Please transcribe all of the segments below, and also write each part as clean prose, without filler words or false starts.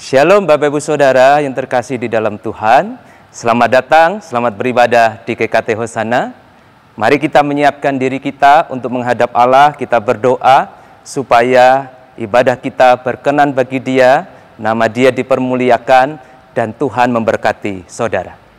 Shalom Bapak Ibu Saudara yang terkasih di dalam Tuhan. Selamat datang, selamat beribadah di GKT Hosana. Mari kita menyiapkan diri kita untuk menghadap Allah. Kita berdoa supaya ibadah kita berkenan bagi Dia, nama Dia dipermuliakan, dan Tuhan memberkati saudara.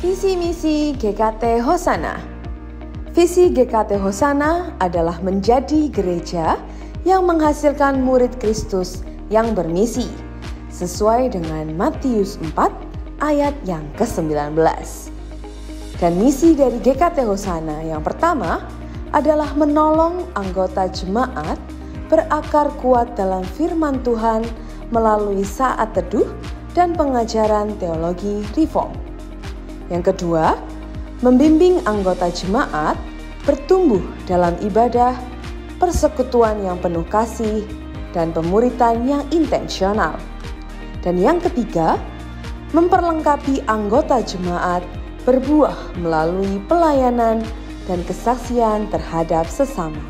Visi misi GKT Hosana. Visi GKT Hosana adalah menjadi gereja yang menghasilkan murid Kristus yang bermisi, sesuai dengan Matius 4 ayat yang ke-19. Dan misi dari GKT Hosana yang pertama adalah menolong anggota jemaat berakar kuat dalam firman Tuhan melalui saat teduh dan pengajaran teologi reform. Yang kedua, membimbing anggota jemaat bertumbuh dalam ibadah, persekutuan yang penuh kasih, dan pemuritan yang intensional. Dan yang ketiga, memperlengkapi anggota jemaat berbuah melalui pelayanan dan kesaksian terhadap sesama.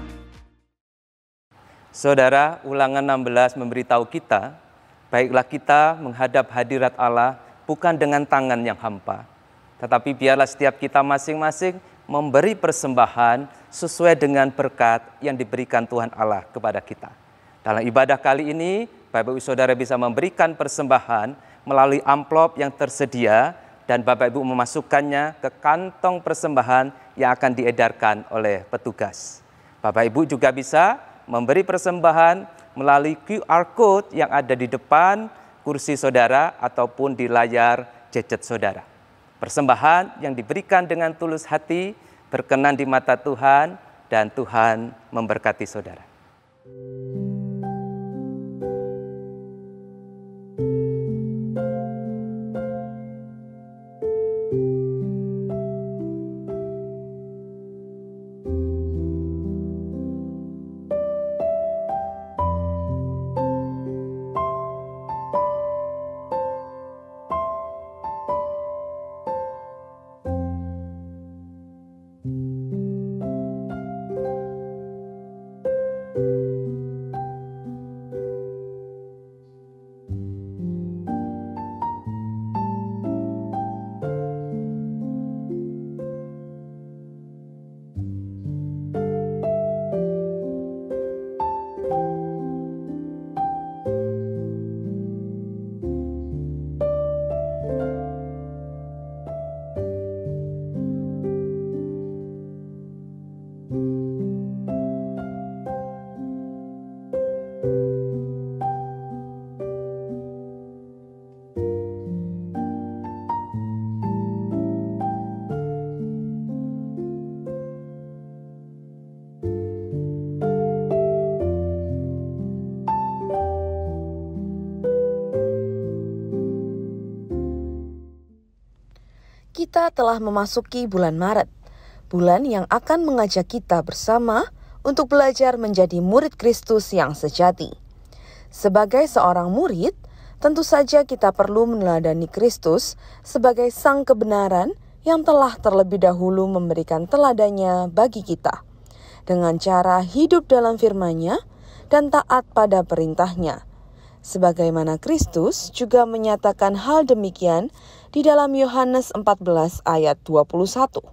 Saudara, Ulangan 16 memberitahu kita, baiklah kita menghadap hadirat Allah bukan dengan tangan yang hampa, tetapi biarlah setiap kita masing-masing memberi persembahan sesuai dengan berkat yang diberikan Tuhan Allah kepada kita. Dalam ibadah kali ini, Bapak Ibu Saudara bisa memberikan persembahan melalui amplop yang tersedia dan Bapak Ibu memasukkannya ke kantong persembahan yang akan diedarkan oleh petugas. Bapak Ibu juga bisa memberi persembahan melalui QR Code yang ada di depan kursi saudara ataupun di layar gadget saudara. Persembahan yang diberikan dengan tulus hati, berkenan di mata Tuhan, dan Tuhan memberkati saudara. Kita telah memasuki bulan Maret, bulan yang akan mengajak kita bersama untuk belajar menjadi murid Kristus yang sejati. Sebagai seorang murid, tentu saja kita perlu meneladani Kristus sebagai sang kebenaran yang telah terlebih dahulu memberikan teladannya bagi kita, dengan cara hidup dalam firman-Nya dan taat pada perintahnya. Sebagaimana Kristus juga menyatakan hal demikian di dalam Yohanes 14 ayat 21.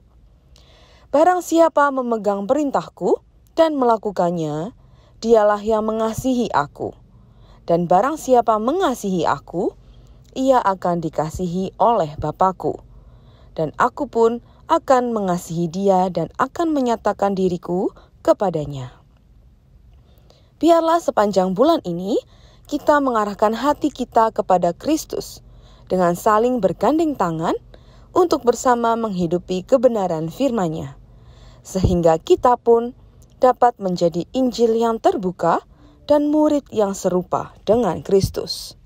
Barang siapa memegang perintahku dan melakukannya, dialah yang mengasihi aku. Dan barang siapa mengasihi aku, ia akan dikasihi oleh Bapa-Ku. Dan aku pun akan mengasihi dia dan akan menyatakan diriku kepadanya. Biarlah sepanjang bulan ini, kita mengarahkan hati kita kepada Kristus dengan saling bergandeng tangan untuk bersama menghidupi kebenaran firman-Nya, sehingga kita pun dapat menjadi Injil yang terbuka dan murid yang serupa dengan Kristus.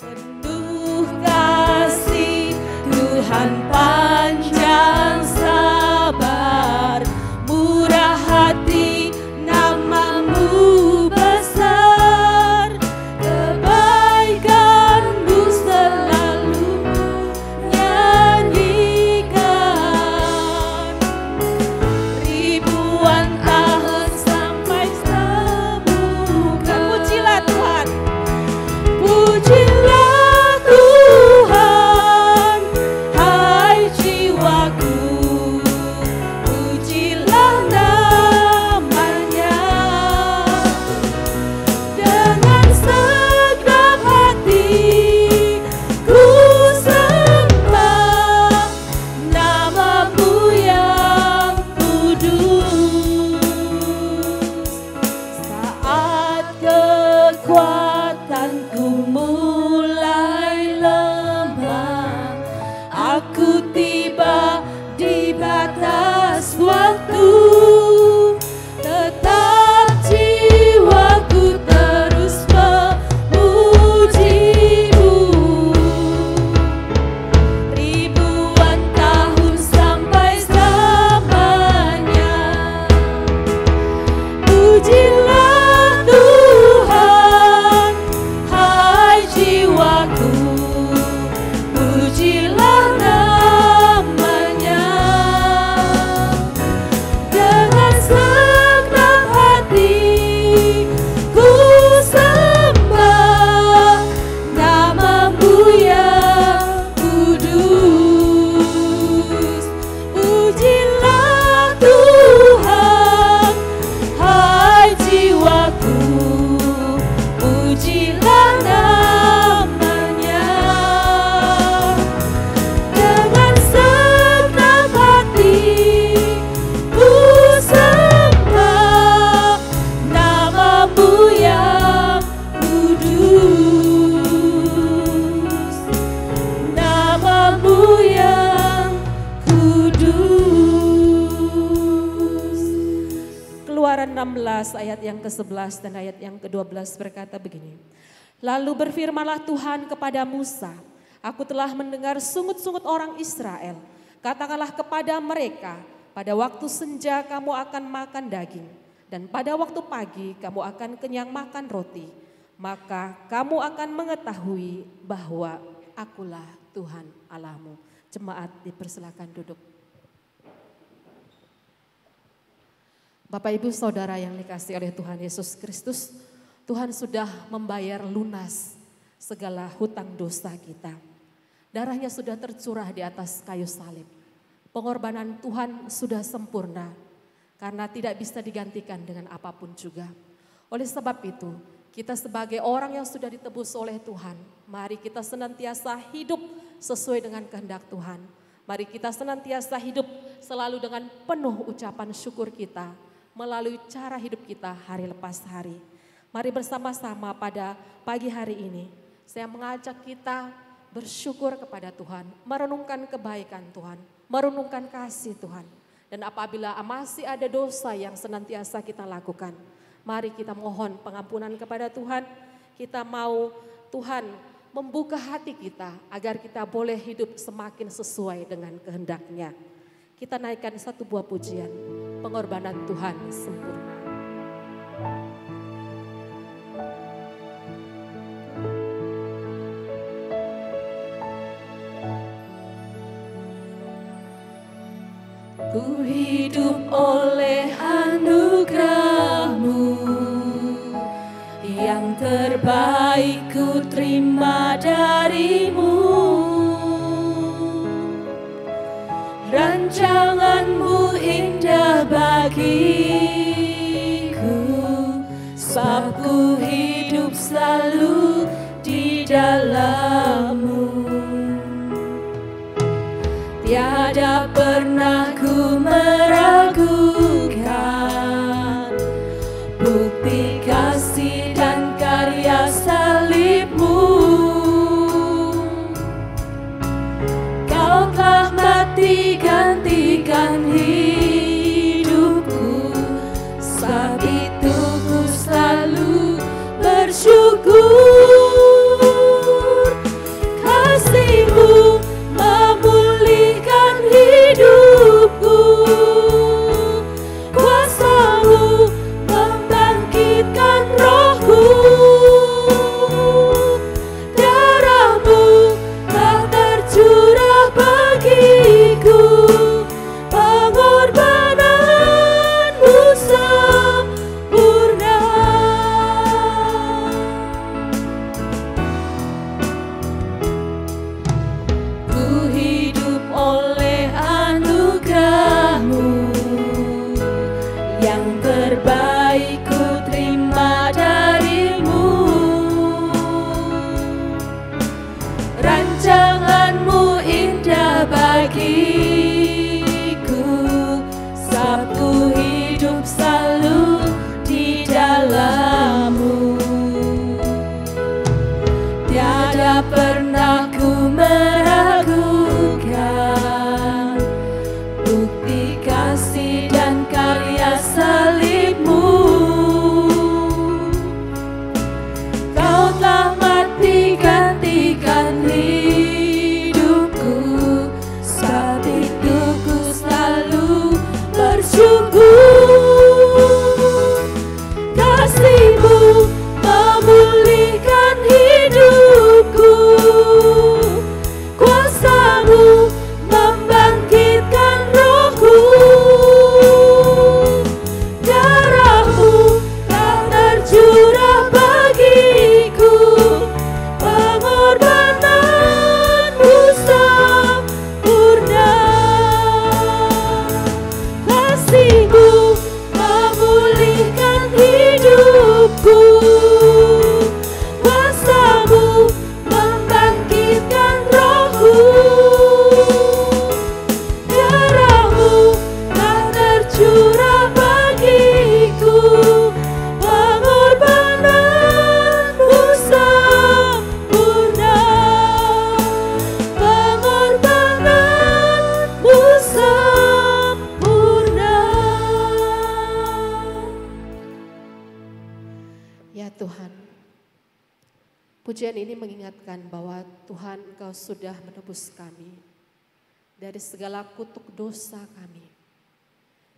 Penuh kasih Tuhan, panjang sabar, murah hati, nama-Mu besar, kebaikan-Mu selalu nyanyikan. Ribuan tahun sampai semuka, pujilah Tuhan. Pujilah Tuhan, hai jiwaku, pujilah namanya. Dengan segenap hati ku sembah nama-Mu yang kudus. Saat kekuatanku mulai lemah, aku tiba di batas waktu, tetap jiwaku terus memuji-Mu. Ribuan tahun sampai semuka, 16 ayat yang ke-11 dan ayat yang ke-12 berkata begini. Lalu berfirmanlah Tuhan kepada Musa, aku telah mendengar sungut-sungut orang Israel. Katakanlah kepada mereka, pada waktu senja kamu akan makan daging, dan pada waktu pagi kamu akan kenyang makan roti. Maka kamu akan mengetahui bahwa akulah Tuhan Allahmu. Jemaat dipersilakan duduk. Bapak Ibu Saudara yang dikasihi oleh Tuhan Yesus Kristus, Tuhan sudah membayar lunas segala hutang dosa kita. Darahnya sudah tercurah di atas kayu salib. Pengorbanan Tuhan sudah sempurna karena tidak bisa digantikan dengan apapun juga. Oleh sebab itu, kita sebagai orang yang sudah ditebus oleh Tuhan, mari kita senantiasa hidup sesuai dengan kehendak Tuhan. Mari kita senantiasa hidup selalu dengan penuh ucapan syukur kita melalui cara hidup kita hari lepas hari. Mari bersama-sama pada pagi hari ini, saya mengajak kita bersyukur kepada Tuhan, merenungkan kebaikan Tuhan, merenungkan kasih Tuhan. Dan apabila masih ada dosa yang senantiasa kita lakukan, mari kita mohon pengampunan kepada Tuhan. Kita mau Tuhan membuka hati kita agar kita boleh hidup semakin sesuai dengan kehendak-Nya. Kita naikkan satu buah pujian, pengorbanan Tuhan sempurna. Ku hidup oleh anugerah-Mu, yang terbaik ku terima dari-Mu. Rancangan-Mu indah bagiku, sebab ku hidup selalu di dalam-Mu. Tiada pernah ku meragukan bukti kasih dan karya salib-Mu. Kau telah mati gantikan hidupku, sebab itu ku selalu bersyukur. Kasih-Mu memulihkan hidupku. Tuhan, pujian ini mengingatkan bahwa Tuhan Engkau sudah menebus kami dari segala kutuk dosa kami,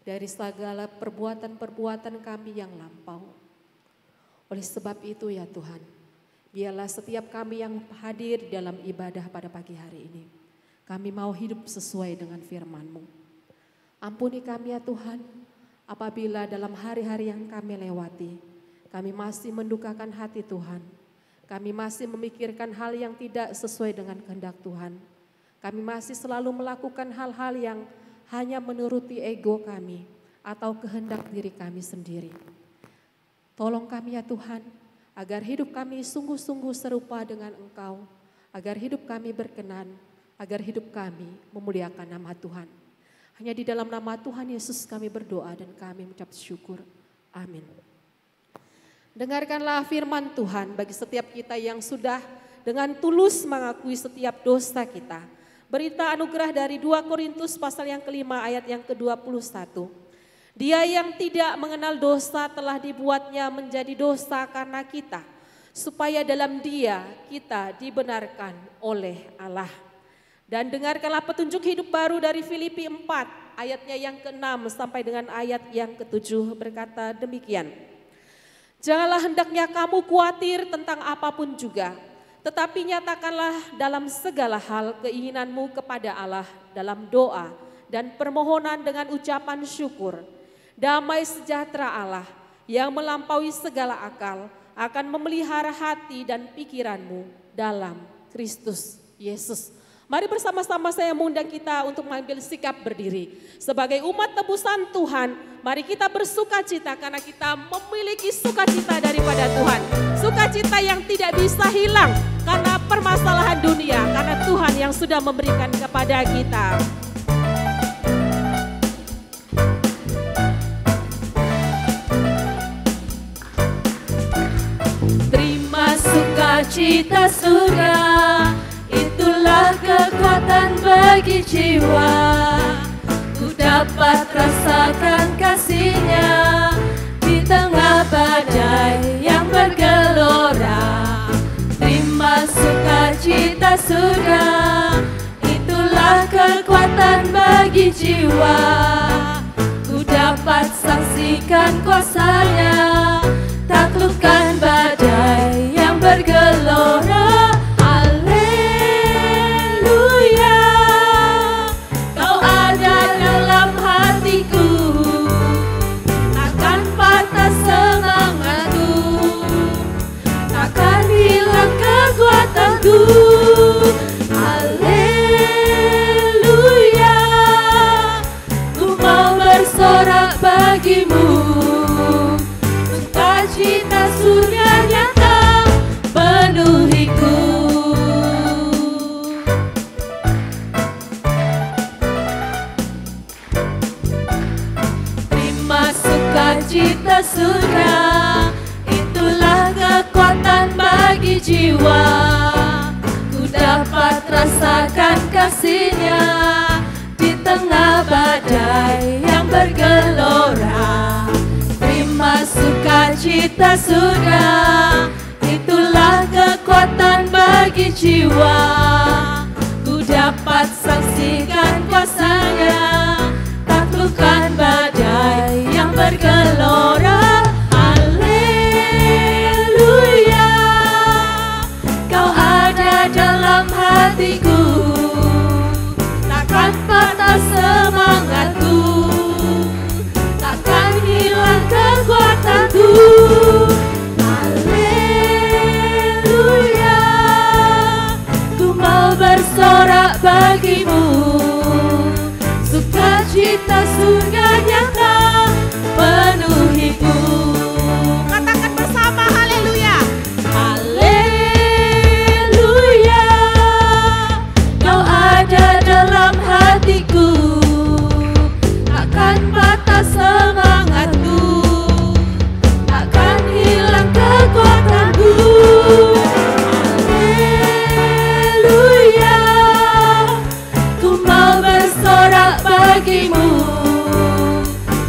dari segala perbuatan-perbuatan kami yang lampau. Oleh sebab itu ya Tuhan, biarlah setiap kami yang hadir dalam ibadah pada pagi hari ini, kami mau hidup sesuai dengan firman-Mu. Ampuni kami ya Tuhan, apabila dalam hari-hari yang kami lewati, kami masih mendukakan hati Tuhan. Kami masih memikirkan hal yang tidak sesuai dengan kehendak Tuhan. Kami masih selalu melakukan hal-hal yang hanya menuruti ego kami atau kehendak diri kami sendiri. Tolong kami ya Tuhan, agar hidup kami sungguh-sungguh serupa dengan Engkau, agar hidup kami berkenan, agar hidup kami memuliakan nama Tuhan. Hanya di dalam nama Tuhan Yesus kami berdoa dan kami mengucap syukur. Amin. Dengarkanlah firman Tuhan bagi setiap kita yang sudah dengan tulus mengakui setiap dosa kita. Berita anugerah dari 2 Korintus pasal yang kelima ayat yang ke-21. Dia yang tidak mengenal dosa telah dibuatnya menjadi dosa karena kita, supaya dalam Dia kita dibenarkan oleh Allah. Dan dengarkanlah petunjuk hidup baru dari Filipi 4 ayatnya yang ke-6 sampai dengan ayat yang ke-7 berkata demikian. Janganlah hendaknya kamu khawatir tentang apapun juga, tetapi nyatakanlah dalam segala hal keinginanmu kepada Allah dalam doa dan permohonan dengan ucapan syukur. Damai sejahtera Allah yang melampaui segala akal akan memelihara hati dan pikiranmu dalam Kristus Yesus. Mari bersama-sama saya mengundang kita untuk mengambil sikap berdiri. Sebagai umat tebusan Tuhan, mari kita bersukacita karena kita memiliki sukacita daripada Tuhan. Sukacita yang tidak bisa hilang karena permasalahan dunia, karena Tuhan yang sudah memberikan kepada kita. Terima sukacita surga, itulah kekuatan bagi jiwa. Ku dapat rasakan kasih-Nya di tengah badai yang bergelora. Terima sukacita surga, itulah kekuatan bagi jiwa. Ku dapat saksikan kuasa-Nya, taklukkan badai yang bergelora. Haleluya, ku mau bersorak bagimu, sukacita surga nyata penuhiku. Terima sukacita surga, itulah kekuatan bagi jiwa. Dapat rasakan kasih-Nya di tengah badai yang bergelora. Terima sukacita surga, itulah kekuatan bagi jiwa. Ku dapat saksikan kuasa-Nya, taklukkan badai yang bergelora. Dalam hatiku, takkan patah semangatku, takkan hilang kekuatanku. Haleluya, ku mau bersorak bagimu, sukacita surga nyata penuhiku. Katakan bersama haleluya. Dalam hatiku, takkan patah semangatku, takkan hilang kekuatanku. Haleluya, ku mau bersorak bagimu,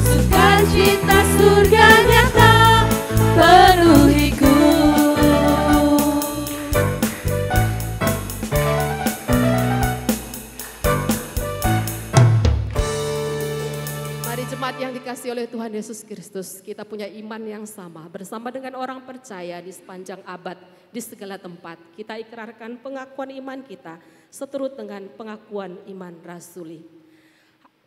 sukacita surga nyata penuhiku. Mari jemaat yang dikasihi oleh Tuhan Yesus Kristus, kita punya iman yang sama bersama dengan orang percaya di sepanjang abad, di segala tempat. Kita ikrarkan pengakuan iman kita seturut dengan pengakuan iman rasuli.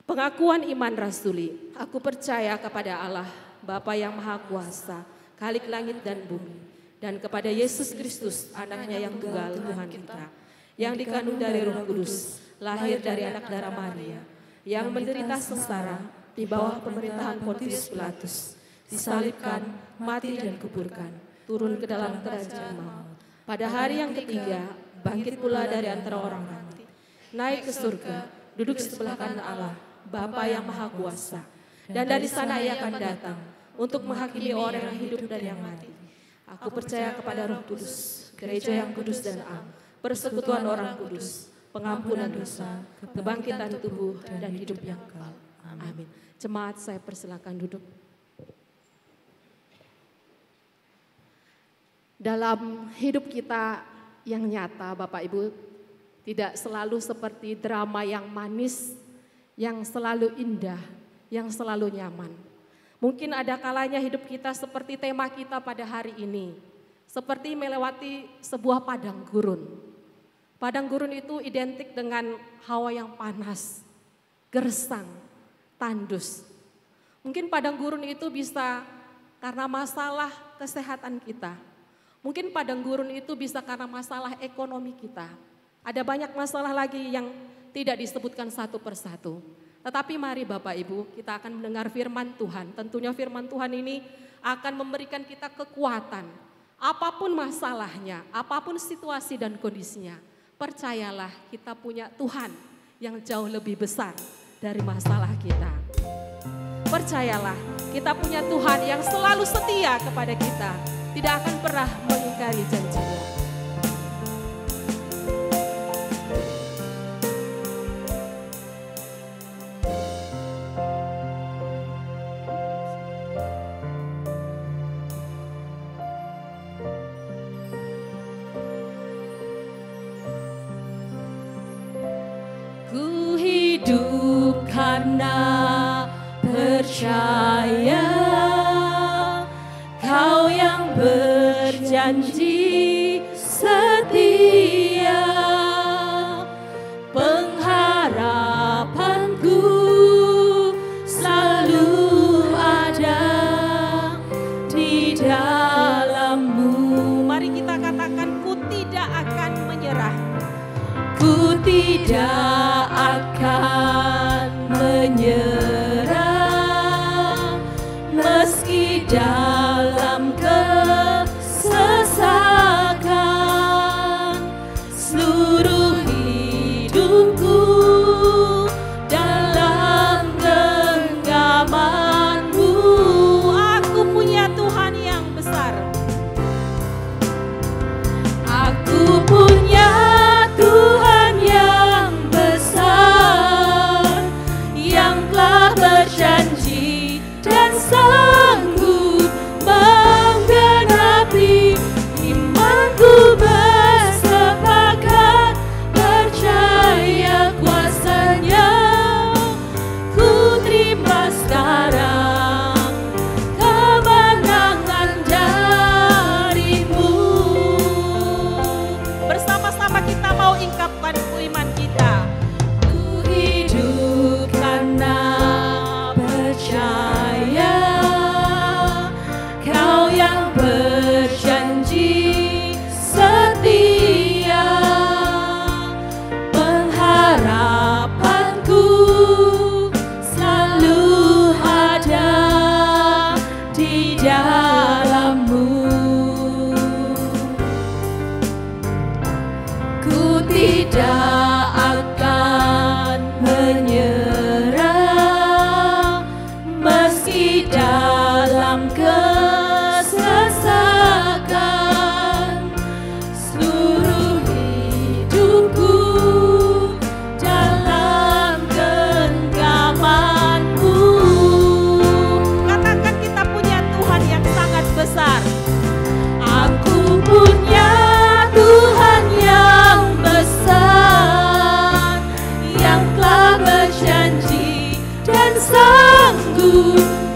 Pengakuan iman rasuli, aku percaya kepada Allah, Bapa yang Maha Kuasa, Khalik langit dan bumi, dan kepada Yesus Kristus, anaknya yang tunggal Tuhan kita, yang dikandung dari Roh Kudus, lahir dari anak darah Maria, yang menderita sengsara di bawah pemerintahan Pontius Pilatus, disalibkan, mati dan kuburkan, turun ke dalam kerajaan maut. Pada hari yang ketiga, bangkit pula dari antara orang mati, naik ke surga, duduk sebelah kanan Allah, Bapa yang Maha Kuasa, dan dari sana Ia akan datang untuk menghakimi orang yang hidup dan yang mati. Aku percaya kepada Roh Kudus, gereja yang kudus dan am, persekutuan orang kudus, pengampunan dosa, kebangkitan tubuh dan hidup yang kekal. Amin. Jemaat, saya persilakan duduk. Dalam hidup kita yang nyata, Bapak Ibu, tidak selalu seperti drama yang manis, yang selalu indah, yang selalu nyaman. Mungkin ada kalanya hidup kita seperti tema kita pada hari ini, seperti melewati sebuah padang gurun. Padang gurun itu identik dengan hawa yang panas, gersang, tandus. Mungkin padang gurun itu bisa karena masalah kesehatan kita. Mungkin padang gurun itu bisa karena masalah ekonomi kita. Ada banyak masalah lagi yang tidak disebutkan satu persatu. Tetapi mari Bapak Ibu, kita akan mendengar firman Tuhan. Tentunya firman Tuhan ini akan memberikan kita kekuatan. Apapun masalahnya, apapun situasi dan kondisinya, percayalah kita punya Tuhan yang jauh lebih besar dari masalah kita. Percayalah, kita punya Tuhan yang selalu setia kepada kita, tidak akan pernah mengingkari janji-Nya. Ku hidup karena percaya, Kau yang berjanji setia. Pengharapanku selalu ada di dalam-Mu. Mari kita katakan, ku tidak akan menyerah. Ku tidak akan menyerah.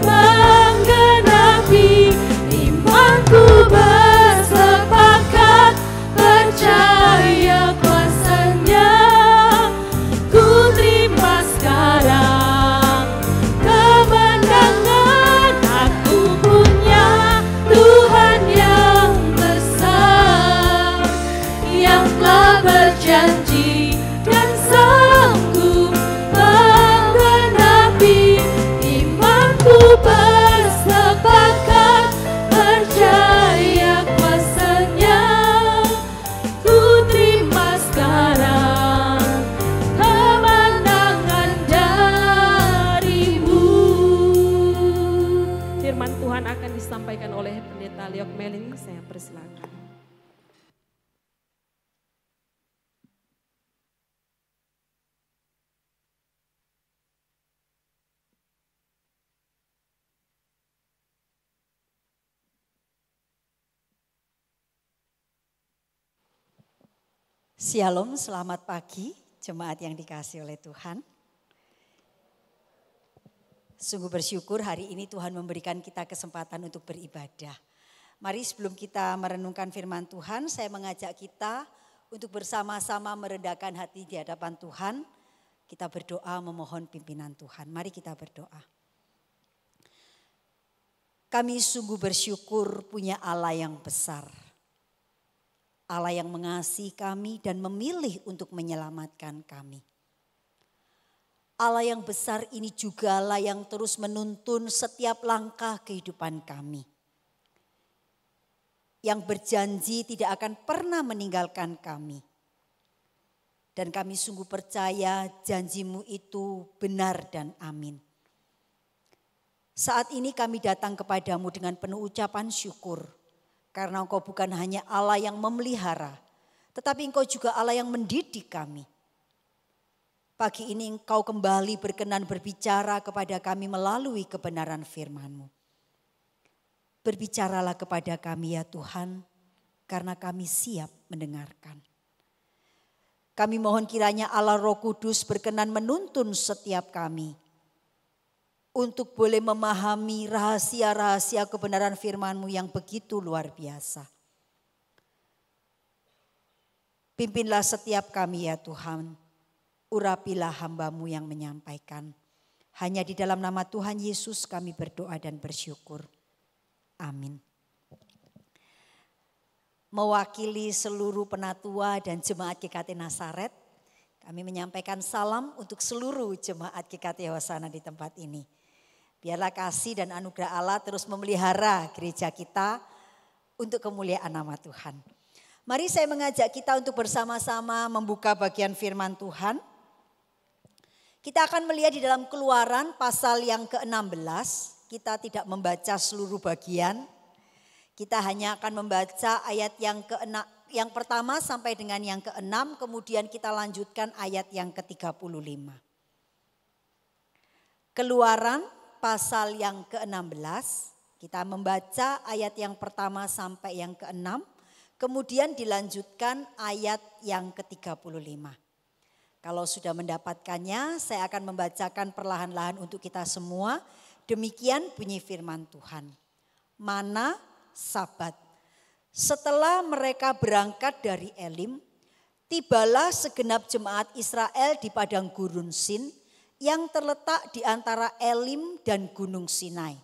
menggenapi, imanku bersepakat, percaya kuasanya. Ku terima sekarang kemenangan, aku punya Tuhan yang besar, yang telah berjanji dan sanggup menggenapi. Imanku bersepakat, percaya kuasanya. Ku terima sekarang kemenangan darimu. Firman Tuhan akan disampaikan oleh Pendeta Liok Meling, saya persilakan. Shalom, selamat pagi jemaat yang dikasihi oleh Tuhan. Sungguh bersyukur hari ini Tuhan memberikan kita kesempatan untuk beribadah. Mari sebelum kita merenungkan firman Tuhan, saya mengajak kita untuk bersama-sama merendahkan hati di hadapan Tuhan. Kita berdoa memohon pimpinan Tuhan. Mari kita berdoa. Kami sungguh bersyukur punya Allah yang besar. Allah yang mengasihi kami dan memilih untuk menyelamatkan kami. Allah yang besar ini juga Allah yang terus menuntun setiap langkah kehidupan kami. Yang berjanji tidak akan pernah meninggalkan kami. Dan kami sungguh percaya janjimu itu benar dan amin. Saat ini kami datang kepadamu dengan penuh ucapan syukur. Karena Engkau bukan hanya Allah yang memelihara, tetapi Engkau juga Allah yang mendidik kami. Pagi ini Engkau kembali berkenan berbicara kepada kami melalui kebenaran firman-Mu. Berbicaralah kepada kami ya Tuhan, karena kami siap mendengarkan. Kami mohon kiranya Allah Roh Kudus berkenan menuntun setiap kami untuk boleh memahami rahasia-rahasia kebenaran firman-Mu yang begitu luar biasa. Pimpinlah setiap kami ya Tuhan, urapilah hamba-Mu yang menyampaikan. Hanya di dalam nama Tuhan Yesus kami berdoa dan bersyukur. Amin. Mewakili seluruh penatua dan jemaat GKT Nazaret, kami menyampaikan salam untuk seluruh jemaat GKT Hosana di tempat ini. Biarlah kasih dan anugerah Allah terus memelihara gereja kita untuk kemuliaan nama Tuhan. Mari saya mengajak kita untuk bersama-sama membuka bagian firman Tuhan. Kita akan melihat di dalam Keluaran pasal yang ke-16. Kita tidak membaca seluruh bagian. Kita hanya akan membaca ayat yang pertama sampai dengan yang ke-6. Kemudian kita lanjutkan ayat yang ke-35. Keluaran pasal yang ke-16, kita membaca ayat yang pertama sampai yang ke-6, kemudian dilanjutkan ayat yang ke-35. Kalau sudah mendapatkannya, saya akan membacakan perlahan-lahan untuk kita semua. Demikian bunyi firman Tuhan. Mana Sabat. Setelah mereka berangkat dari Elim, tibalah segenap jemaat Israel di padang gurun Sin, yang terletak di antara Elim dan Gunung Sinai.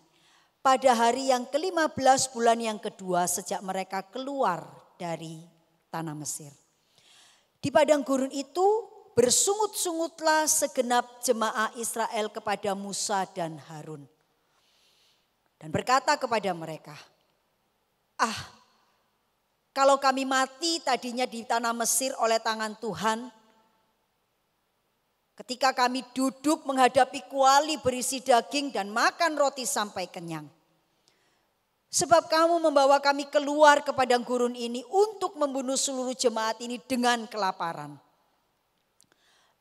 Pada hari yang ke-15 bulan yang kedua sejak mereka keluar dari tanah Mesir. Di padang gurun itu bersungut-sungutlah segenap jemaah Israel kepada Musa dan Harun. Dan berkata kepada mereka, kalau kami mati tadinya di tanah Mesir oleh tangan Tuhan, ketika kami duduk menghadapi kuali berisi daging dan makan roti sampai kenyang. Sebab kamu membawa kami keluar ke padang gurun ini untuk membunuh seluruh jemaat ini dengan kelaparan.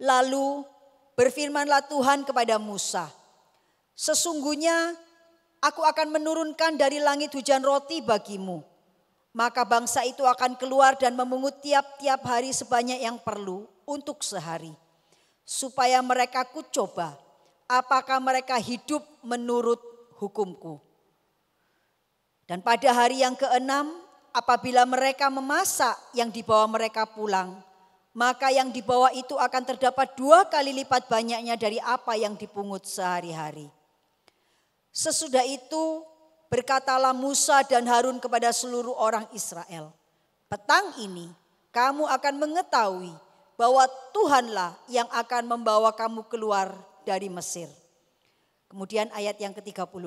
Lalu berfirmanlah Tuhan kepada Musa, sesungguhnya aku akan menurunkan dari langit hujan roti bagimu. Maka bangsa itu akan keluar dan memungut tiap-tiap hari sebanyak yang perlu untuk sehari. Supaya mereka kucoba apakah mereka hidup menurut hukumku. Dan pada hari yang keenam, apabila mereka memasak yang dibawa mereka pulang, maka yang dibawa itu akan terdapat 2 kali lipat banyaknya dari apa yang dipungut sehari-hari. Sesudah itu berkatalah Musa dan Harun kepada seluruh orang Israel, petang ini kamu akan mengetahui bahwa Tuhanlah yang akan membawa kamu keluar dari Mesir. Kemudian ayat yang ke-35.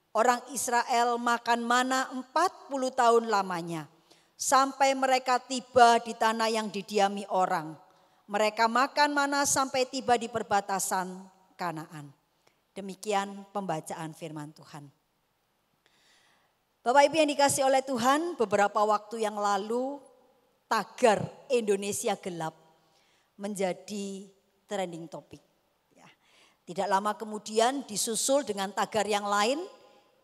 Orang Israel makan mana 40 tahun lamanya, sampai mereka tiba di tanah yang didiami orang. Mereka makan mana sampai tiba di perbatasan Kanaan. Demikian pembacaan firman Tuhan. Bapak Ibu yang dikasihi oleh Tuhan, beberapa waktu yang lalu tagar Indonesia gelap menjadi trending topik. Ya. Tidak lama kemudian disusul dengan tagar yang lain,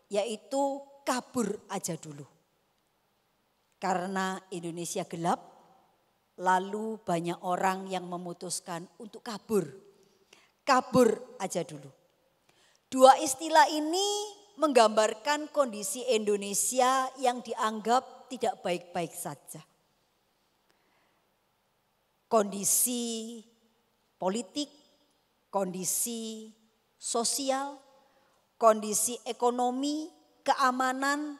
yaitu kabur aja dulu. Karena Indonesia gelap, lalu banyak orang yang memutuskan untuk kabur. Kabur aja dulu. 2 istilah ini menggambarkan kondisi Indonesia yang dianggap tidak baik-baik saja. Kondisi politik, kondisi sosial, kondisi ekonomi, keamanan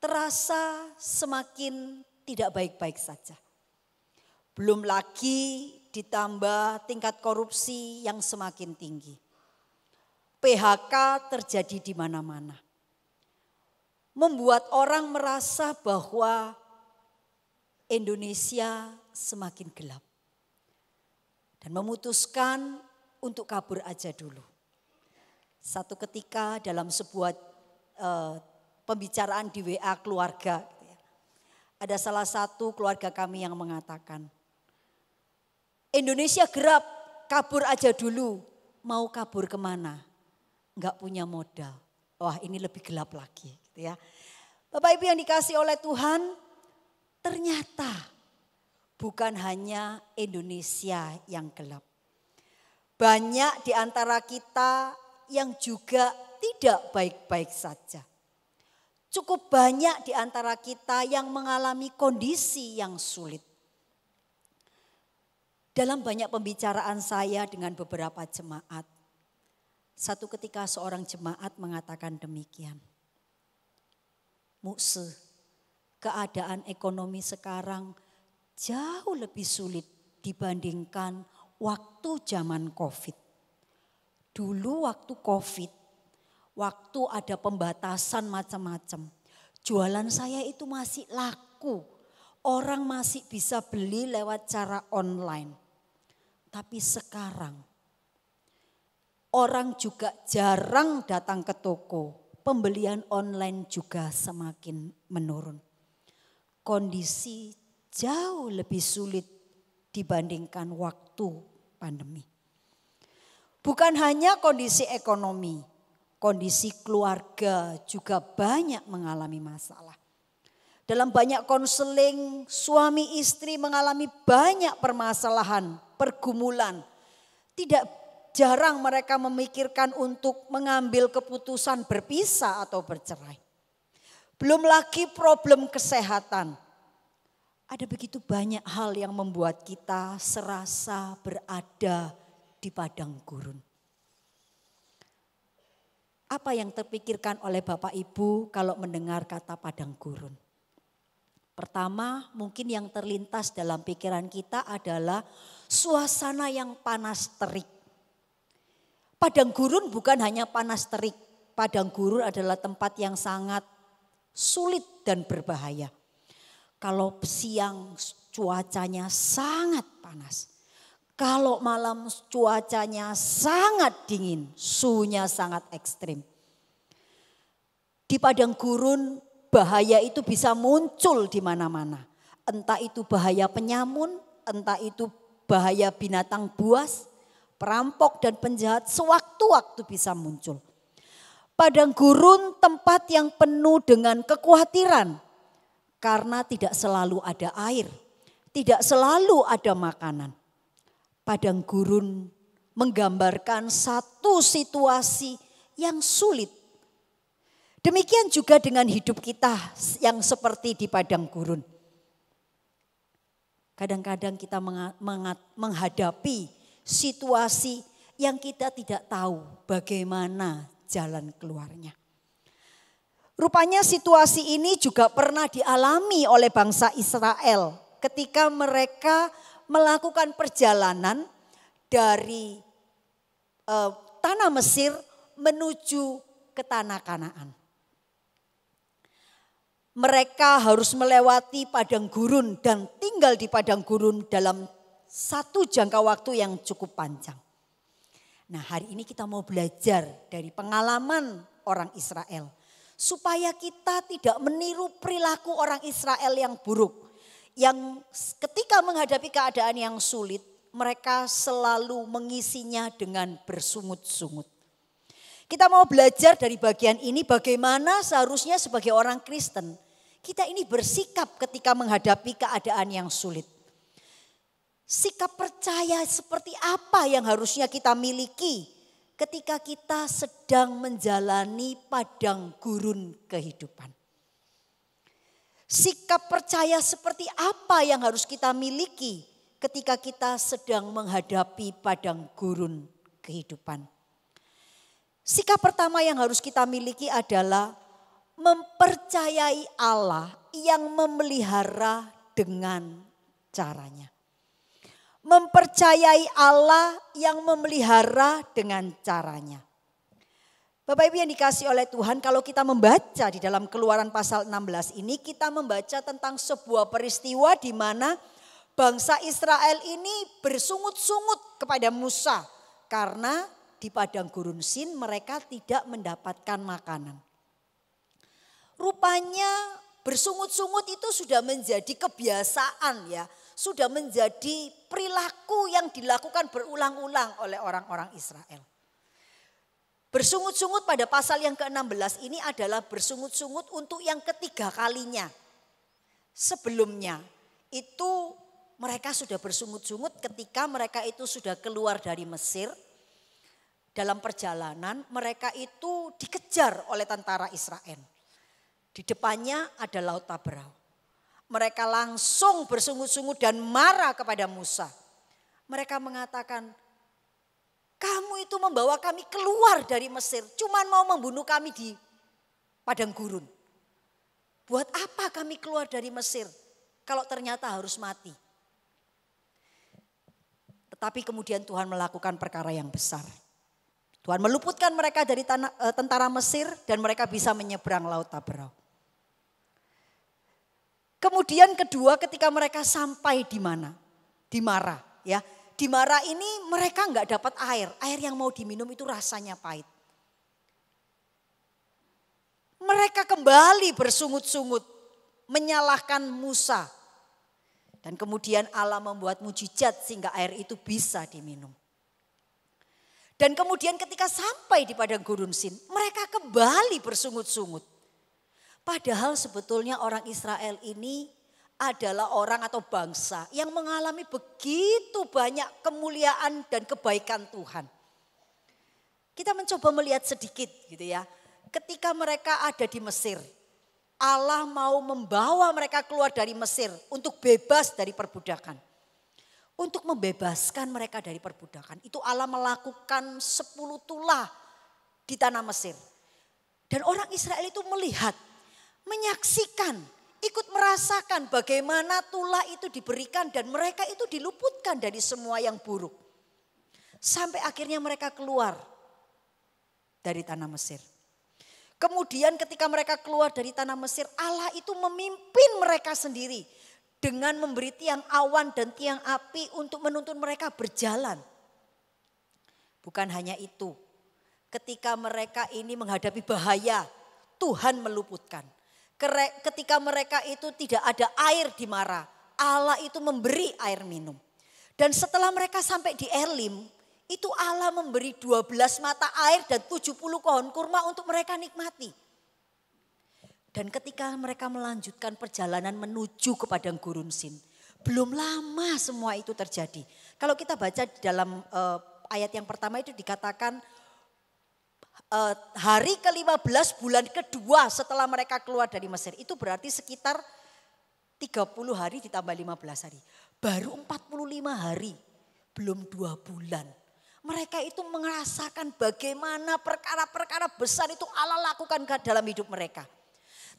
terasa semakin tidak baik-baik saja. Belum lagi ditambah tingkat korupsi yang semakin tinggi. PHK terjadi di mana-mana. Membuat orang merasa bahwa Indonesia semakin gelap. Dan memutuskan untuk kabur aja dulu. Satu ketika dalam sebuah pembicaraan di WA keluarga, ada salah satu keluarga kami yang mengatakan, Indonesia gelap, kabur aja dulu. Mau kabur kemana? Enggak punya modal. Wah, ini lebih gelap lagi, gitu ya. Bapak Ibu yang dikasihi oleh Tuhan, ternyata bukan hanya Indonesia yang gelap. Banyak di antara kita yang juga tidak baik-baik saja. Cukup banyak di antara kita yang mengalami kondisi yang sulit. Dalam banyak pembicaraan saya dengan beberapa jemaat, satu ketika seorang jemaat mengatakan demikian. Mukse, keadaan ekonomi sekarang jauh lebih sulit dibandingkan waktu zaman COVID. Dulu waktu COVID, waktu ada pembatasan macam-macam, jualan saya itu masih laku. Orang masih bisa beli lewat cara online. Tapi sekarang orang juga jarang datang ke toko. Pembelian online juga semakin menurun. Kondisi jauh lebih sulit dibandingkan waktu pandemi. Bukan hanya kondisi ekonomi, kondisi keluarga juga banyak mengalami masalah. Dalam banyak konseling, suami istri mengalami banyak permasalahan, pergumulan. Tidak jarang mereka memikirkan untuk mengambil keputusan berpisah atau bercerai. Belum lagi problem kesehatan. Ada begitu banyak hal yang membuat kita serasa berada di padang gurun. Apa yang terpikirkan oleh Bapak Ibu kalau mendengar kata padang gurun? Pertama, mungkin yang terlintas dalam pikiran kita adalah suasana yang panas terik. Padang gurun bukan hanya panas terik. Padang gurun adalah tempat yang sangat sulit dan berbahaya. Kalau siang cuacanya sangat panas. Kalau malam cuacanya sangat dingin, suhunya sangat ekstrim. Di padang gurun bahaya itu bisa muncul di mana-mana. Entah itu bahaya penyamun, entah itu bahaya binatang buas, perampok dan penjahat sewaktu-waktu bisa muncul. Padang gurun tempat yang penuh dengan kekhawatiran karena tidak selalu ada air, tidak selalu ada makanan. Padang gurun menggambarkan satu situasi yang sulit. Demikian juga dengan hidup kita yang seperti di padang gurun. Kadang-kadang kita menghadapi situasi yang kita tidak tahu bagaimana jalan keluarnya. Rupanya situasi ini juga pernah dialami oleh bangsa Israel ketika mereka melakukan perjalanan dari tanah Mesir menuju ke tanah Kanaan. Mereka harus melewati padang gurun dan tinggal di padang gurun dalam satu jangka waktu yang cukup panjang. Nah, hari ini kita mau belajar dari pengalaman orang Israel. Supaya kita tidak meniru perilaku orang Israel yang buruk. Yang ketika menghadapi keadaan yang sulit, mereka selalu mengisinya dengan bersungut-sungut. Kita mau belajar dari bagian ini bagaimana seharusnya sebagai orang Kristen kita ini bersikap ketika menghadapi keadaan yang sulit. Sikap percaya seperti apa yang harusnya kita miliki ketika kita sedang menjalani padang gurun kehidupan. Sikap percaya seperti apa yang harus kita miliki ketika kita sedang menghadapi padang gurun kehidupan. Sikap pertama yang harus kita miliki adalah mempercayai Allah yang memelihara dengan caranya. Mempercayai Allah yang memelihara dengan caranya. Bapak Ibu yang dikasihi oleh Tuhan, kalau kita membaca di dalam Keluaran pasal 16 ini, kita membaca tentang sebuah peristiwa di mana bangsa Israel ini bersungut-sungut kepada Musa karena di padang gurun Sin mereka tidak mendapatkan makanan. Rupanya bersungut-sungut itu sudah menjadi kebiasaan ya. Sudah menjadi perilaku yang dilakukan berulang-ulang oleh orang-orang Israel. Bersungut-sungut pada pasal yang ke-16 ini adalah bersungut-sungut untuk yang ketiga kalinya. Sebelumnya itu mereka sudah bersungut-sungut ketika mereka itu sudah keluar dari Mesir. Dalam perjalanan mereka itu dikejar oleh tentara Israel. Di depannya ada Laut Taberau. Mereka langsung bersungut-sungut dan marah kepada Musa. Mereka mengatakan, kamu itu membawa kami keluar dari Mesir. Cuman mau membunuh kami di padang gurun. Buat apa kami keluar dari Mesir kalau ternyata harus mati? Tetapi kemudian Tuhan melakukan perkara yang besar. Tuhan meluputkan mereka dari tentara Mesir dan mereka bisa menyeberang Laut Taberau. Kemudian kedua ketika mereka sampai di mana? Di Mara ya. Di Mara ini mereka enggak dapat air. Air yang mau diminum itu rasanya pahit. Mereka kembali bersungut-sungut menyalahkan Musa. Dan kemudian Allah membuat mujizat sehingga air itu bisa diminum. Dan kemudian ketika sampai di padang gurun Sin, mereka kembali bersungut-sungut. Padahal sebetulnya orang Israel ini adalah orang atau bangsa yang mengalami begitu banyak kemuliaan dan kebaikan Tuhan. Kita mencoba melihat sedikit gitu ya. Ketika mereka ada di Mesir, Allah mau membawa mereka keluar dari Mesir untuk bebas dari perbudakan. Untuk membebaskan mereka dari perbudakan. Itu Allah melakukan 10 tulah di tanah Mesir. Dan orang Israel itu melihat, menyaksikan, ikut merasakan bagaimana tulah itu diberikan dan mereka itu diluputkan dari semua yang buruk. Sampai akhirnya mereka keluar dari tanah Mesir. Kemudian ketika mereka keluar dari tanah Mesir, Allah itu memimpin mereka sendiri. Dengan memberi tiang awan dan tiang api untuk menuntun mereka berjalan. Bukan hanya itu. Ketika mereka ini menghadapi bahaya, Tuhan meluputkan. Ketika mereka itu tidak ada air di Mara, Allah itu memberi air minum. Dan setelah mereka sampai di Elim, itu Allah memberi 12 mata air dan 70 pohon kurma untuk mereka nikmati. Dan ketika mereka melanjutkan perjalanan menuju ke padang gurun Sin, belum lama semua itu terjadi. Kalau kita baca di dalam ayat yang pertama itu dikatakan hari ke-15 bulan kedua setelah mereka keluar dari Mesir. Itu berarti sekitar 30 hari ditambah 15 hari. Baru 45 hari, belum 2 bulan. Mereka itu merasakan bagaimana perkara-perkara besar itu Allah lakukan dalam hidup mereka.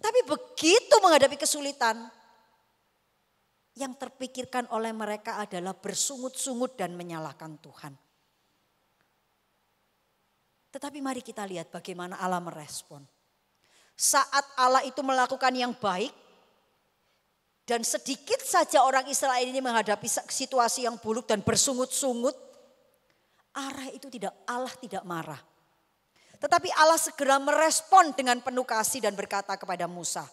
Tapi begitu menghadapi kesulitan, yang terpikirkan oleh mereka adalah bersungut-sungut dan menyalahkan Tuhan. Tetapi mari kita lihat bagaimana Allah merespon. Saat Allah itu melakukan yang baik, dan sedikit saja orang Israel ini menghadapi situasi yang buruk dan bersungut-sungut, Allah tidak marah. Tetapi Allah segera merespon dengan penuh kasih dan berkata kepada Musa,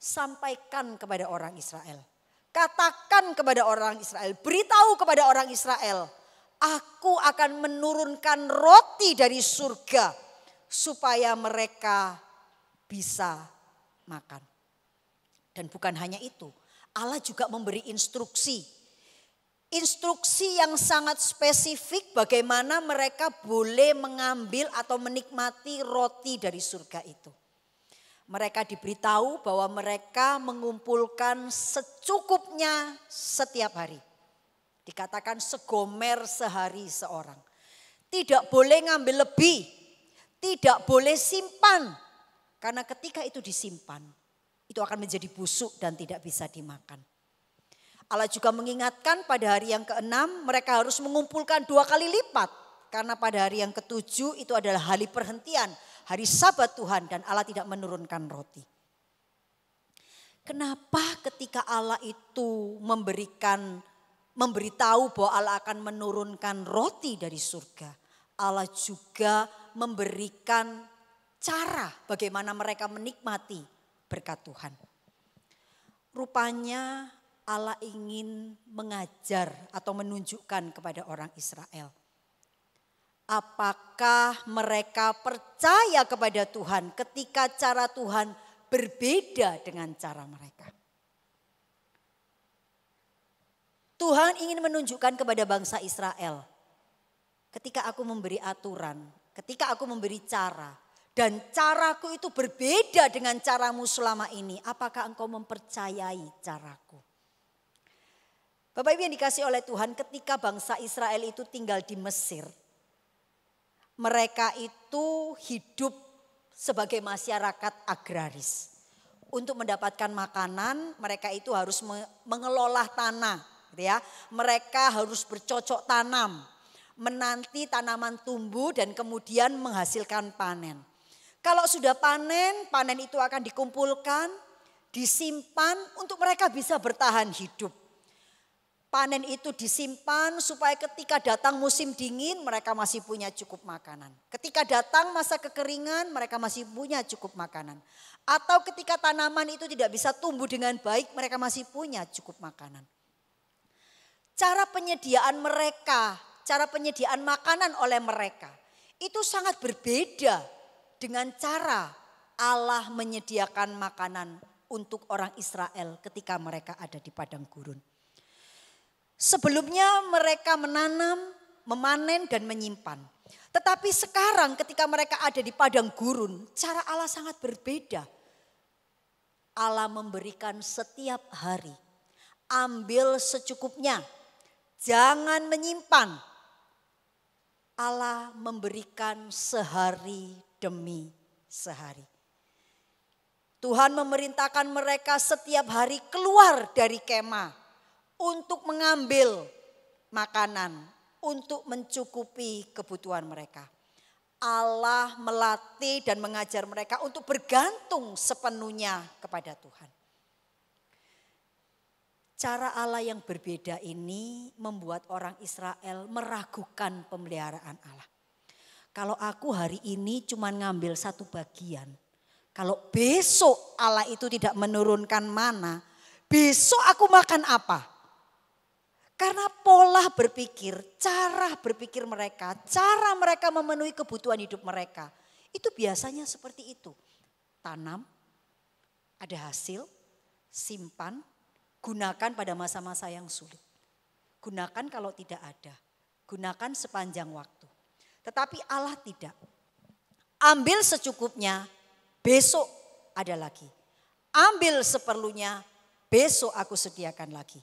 sampaikan kepada orang Israel. Katakan kepada orang Israel, beritahu kepada orang Israel, aku akan menurunkan roti dari surga supaya mereka bisa makan. Dan bukan hanya itu, Allah juga memberi instruksi. Instruksi yang sangat spesifik bagaimana mereka boleh mengambil atau menikmati roti dari surga itu. Mereka diberitahu bahwa mereka mengumpulkan secukupnya setiap hari. Dikatakan segomer sehari seorang. Tidak boleh ngambil lebih, tidak boleh simpan. Karena ketika itu disimpan, itu akan menjadi busuk dan tidak bisa dimakan. Allah juga mengingatkan pada hari yang ke-6 mereka harus mengumpulkan 2 kali lipat. Karena pada hari yang ke-7 itu adalah hari perhentian, hari Sabat Tuhan dan Allah tidak menurunkan roti. Kenapa ketika Allah itu memberitahu bahwa Allah akan menurunkan roti dari surga, Allah juga memberikan cara bagaimana mereka menikmati berkat Tuhan. Rupanya Allah ingin mengajar atau menunjukkan kepada orang Israel. Apakah mereka percaya kepada Tuhan ketika cara Tuhan berbeda dengan cara mereka? Tuhan ingin menunjukkan kepada bangsa Israel, ketika aku memberi aturan, ketika aku memberi cara, dan caraku itu berbeda dengan caramu selama ini, apakah engkau mempercayai caraku? Bapak Ibu yang dikasih oleh Tuhan, ketika bangsa Israel itu tinggal di Mesir, mereka itu hidup sebagai masyarakat agraris. Untuk mendapatkan makanan, mereka itu harus mengelola tanah. Gitu ya. Mereka harus bercocok tanam, menanti tanaman tumbuh dan kemudian menghasilkan panen. Kalau sudah panen, panen itu akan dikumpulkan, disimpan untuk mereka bisa bertahan hidup. Panen itu disimpan supaya ketika datang musim dingin mereka masih punya cukup makanan. Ketika datang masa kekeringan mereka masih punya cukup makanan. Atau ketika tanaman itu tidak bisa tumbuh dengan baik mereka masih punya cukup makanan. Cara penyediaan mereka, cara penyediaan makanan oleh mereka itu sangat berbeda dengan cara Allah menyediakan makanan untuk orang Israel ketika mereka ada di padang gurun. Sebelumnya mereka menanam, memanen dan menyimpan. Tetapi sekarang ketika mereka ada di padang gurun, cara Allah sangat berbeda. Allah memberikan setiap hari, ambil secukupnya, jangan menyimpan. Allah memberikan sehari demi sehari. Tuhan memerintahkan mereka setiap hari keluar dari kemah untuk mengambil makanan, untuk mencukupi kebutuhan mereka. Allah melatih dan mengajar mereka untuk bergantung sepenuhnya kepada Tuhan. Cara Allah yang berbeda ini membuat orang Israel meragukan pemeliharaan Allah. Kalau aku hari ini cuma ngambil satu bagian, kalau besok Allah itu tidak menurunkan mana, besok aku makan apa? Karena pola berpikir, cara berpikir mereka, cara mereka memenuhi kebutuhan hidup mereka, itu biasanya seperti itu. Tanam, ada hasil, simpan, gunakan pada masa-masa yang sulit. Gunakan kalau tidak ada, gunakan sepanjang waktu. Tetapi Allah tidak. Ambil secukupnya, besok ada lagi. Ambil seperlunya, besok aku sediakan lagi.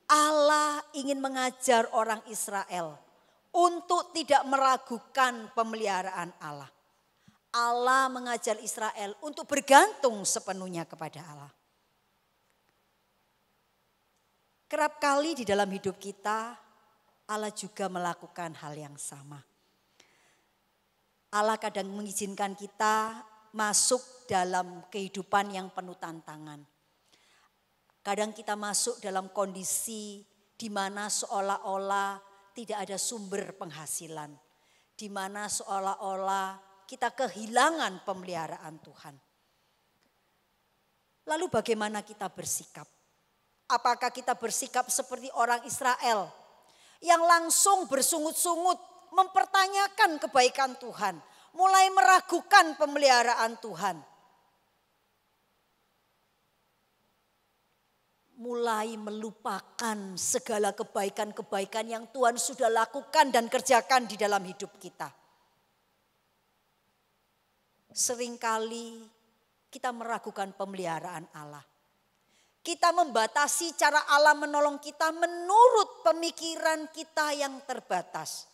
Allah ingin mengajar orang Israel untuk tidak meragukan pemeliharaan Allah. Allah mengajar Israel untuk bergantung sepenuhnya kepada Allah. Kerap kali di dalam hidup kita, Allah juga melakukan hal yang sama. Allah kadang mengizinkan kita masuk dalam kehidupan yang penuh tantangan. Kadang kita masuk dalam kondisi di mana seolah-olah tidak ada sumber penghasilan. Di mana seolah-olah kita kehilangan pemeliharaan Tuhan. Lalu bagaimana kita bersikap? Apakah kita bersikap seperti orang Israel yang langsung bersungut-sungut mempertanyakan kebaikan Tuhan, mulai meragukan pemeliharaan Tuhan? Mulai melupakan segala kebaikan-kebaikan yang Tuhan sudah lakukan dan kerjakan di dalam hidup kita. Seringkali kita meragukan pemeliharaan Allah. Kita membatasi cara Allah menolong kita menurut pemikiran kita yang terbatas.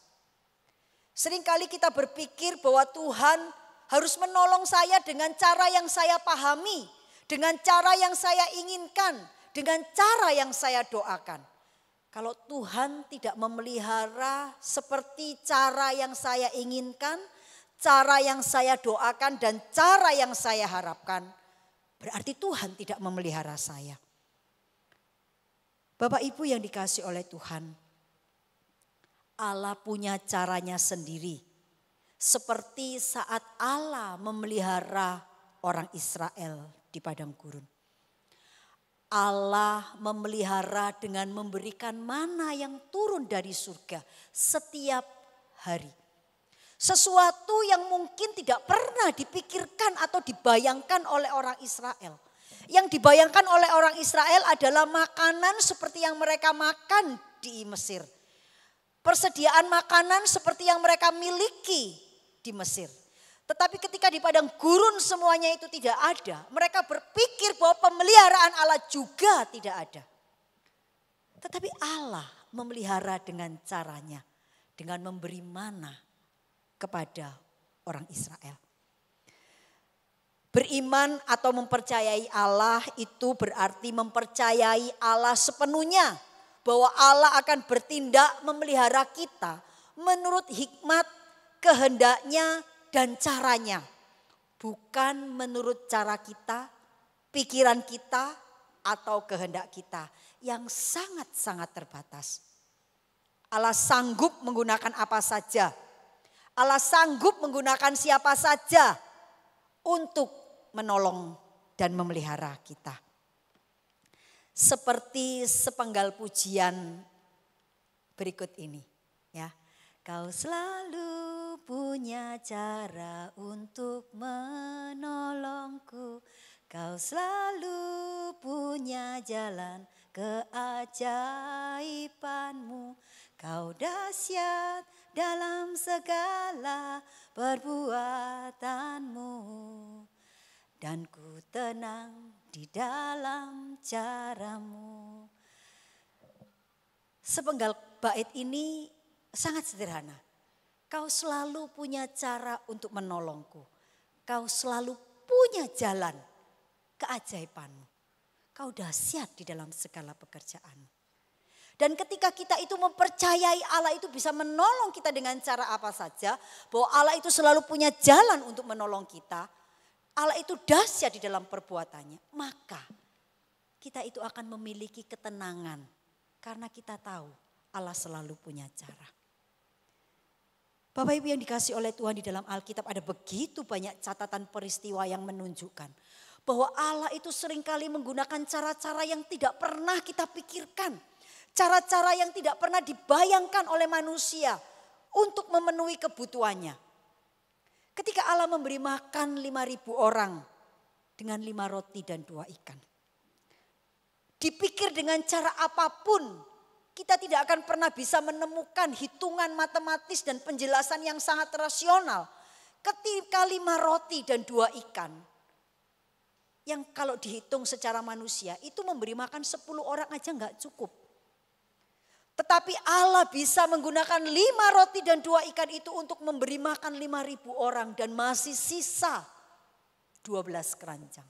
Seringkali kita berpikir bahwa Tuhan harus menolong saya dengan cara yang saya pahami, dengan cara yang saya inginkan, dengan cara yang saya doakan. Kalau Tuhan tidak memelihara seperti cara yang saya inginkan, cara yang saya doakan dan cara yang saya harapkan, berarti Tuhan tidak memelihara saya. Bapak Ibu yang dikasihi oleh Tuhan, Allah punya caranya sendiri. Seperti saat Allah memelihara orang Israel di padang gurun. Allah memelihara dengan memberikan mana yang turun dari surga setiap hari. Sesuatu yang mungkin tidak pernah dipikirkan atau dibayangkan oleh orang Israel. Yang dibayangkan oleh orang Israel adalah makanan seperti yang mereka makan di Mesir. Persediaan makanan seperti yang mereka miliki di Mesir. Tetapi ketika di padang gurun semuanya itu tidak ada. Mereka berpikir bahwa pemeliharaan Allah juga tidak ada. Tetapi Allah memelihara dengan caranya. Dengan memberi mana kepada orang Israel. Beriman atau mempercayai Allah itu berarti mempercayai Allah sepenuhnya. Bahwa Allah akan bertindak memelihara kita menurut hikmat, kehendaknya, dan caranya. Bukan menurut cara kita, pikiran kita, atau kehendak kita yang sangat-sangat terbatas. Allah sanggup menggunakan apa saja. Allah sanggup menggunakan siapa saja untuk menolong dan memelihara kita. Seperti sepenggal pujian berikut ini, ya. Kau selalu punya cara untuk menolongku. Kau selalu punya jalan keajaibanmu. Kau dahsyat dalam segala perbuatanmu. Dan ku tenang di dalam caramu. Sepenggal bait ini sangat sederhana. Kau selalu punya cara untuk menolongku. Kau selalu punya jalan keajaibanmu. Kau dahsyat di dalam segala pekerjaanmu. Dan ketika kita itu mempercayai Allah itu bisa menolong kita dengan cara apa saja. Bahwa Allah itu selalu punya jalan untuk menolong kita. Allah itu dahsyat di dalam perbuatannya. Maka kita itu akan memiliki ketenangan. Karena kita tahu Allah selalu punya cara. Bapak Ibu yang dikasihi oleh Tuhan, di dalam Alkitab ada begitu banyak catatan peristiwa yang menunjukkan. Bahwa Allah itu seringkali menggunakan cara-cara yang tidak pernah kita pikirkan. Cara-cara yang tidak pernah dibayangkan oleh manusia untuk memenuhi kebutuhannya. Ketika Allah memberi makan 5.000 orang dengan 5 roti dan 2 ikan. Dipikir dengan cara apapun kita tidak akan pernah bisa menemukan hitungan matematis dan penjelasan yang sangat rasional. Ketika 5 roti dan 2 ikan, yang kalau dihitung secara manusia itu memberi makan 10 orang aja nggak cukup. Tetapi Allah bisa menggunakan 5 roti dan 2 ikan itu untuk memberi makan 5.000 orang dan masih sisa 12 keranjang.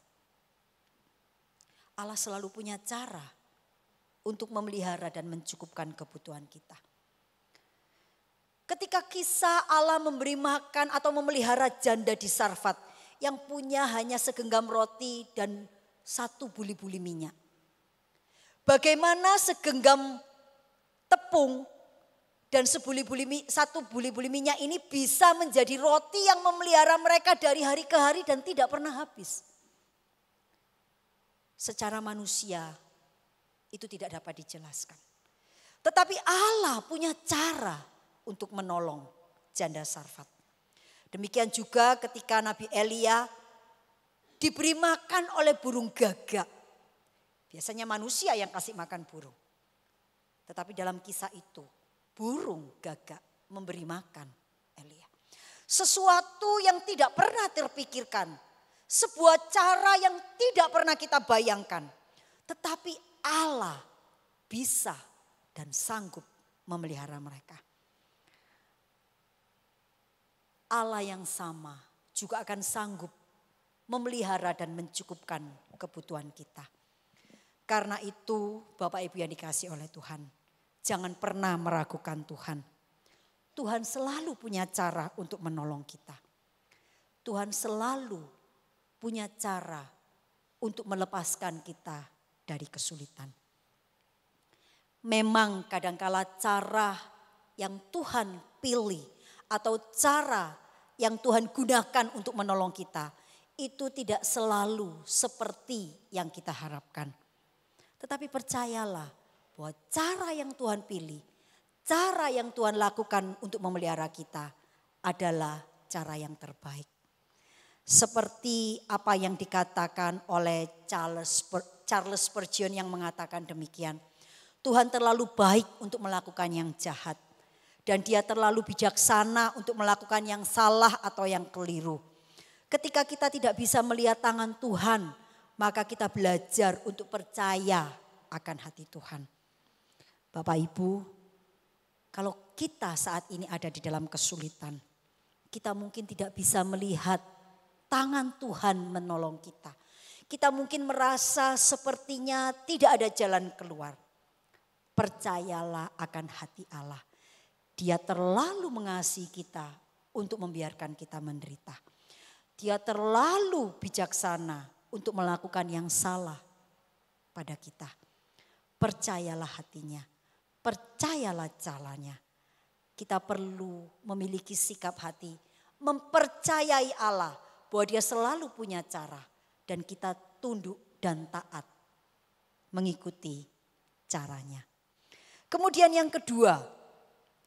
Allah selalu punya cara untuk memelihara dan mencukupkan kebutuhan kita. Ketika kisah Allah memberi makan atau memelihara janda di Sarfat yang punya hanya segenggam roti dan 1 buli-buli minyak. Bagaimana segenggam tepung dan 1 buli-buli minyak ini bisa menjadi roti yang memelihara mereka dari hari ke hari dan tidak pernah habis. Secara manusia itu tidak dapat dijelaskan. Tetapi Allah punya cara untuk menolong janda Sarfat. Demikian juga ketika Nabi Elia diberi makan oleh burung gagak. Biasanya manusia yang kasih makan burung. Tetapi dalam kisah itu burung gagak memberi makan Elia. Sesuatu yang tidak pernah terpikirkan. Sebuah cara yang tidak pernah kita bayangkan. Tetapi Allah bisa dan sanggup memelihara mereka. Allah yang sama juga akan sanggup memelihara dan mencukupkan kebutuhan kita. Karena itu Bapak Ibu yang dikasihi oleh Tuhan, jangan pernah meragukan Tuhan. Tuhan selalu punya cara untuk menolong kita. Tuhan selalu punya cara untuk melepaskan kita dari kesulitan. Memang kadangkala cara yang Tuhan pilih atau cara yang Tuhan gunakan untuk menolong kita itu tidak selalu seperti yang kita harapkan. Tetapi percayalah bahwa cara yang Tuhan pilih, cara yang Tuhan lakukan untuk memelihara kita adalah cara yang terbaik. Seperti apa yang dikatakan oleh Charles Spurgeon yang mengatakan demikian. Tuhan terlalu baik untuk melakukan yang jahat. Dan dia terlalu bijaksana untuk melakukan yang salah atau yang keliru. Ketika kita tidak bisa melihat tangan Tuhan, maka kita belajar untuk percaya akan hati Tuhan. Bapak Ibu, kalau kita saat ini ada di dalam kesulitan, kita mungkin tidak bisa melihat tangan Tuhan menolong kita. Kita mungkin merasa sepertinya tidak ada jalan keluar. Percayalah akan hati Allah. Dia terlalu mengasihi kita untuk membiarkan kita menderita. Dia terlalu bijaksana untuk melakukan yang salah pada kita. Percayalah hatinya, percayalah caranya. Kita perlu memiliki sikap hati, mempercayai Allah bahwa dia selalu punya cara. Dan kita tunduk dan taat mengikuti caranya. Kemudian yang kedua,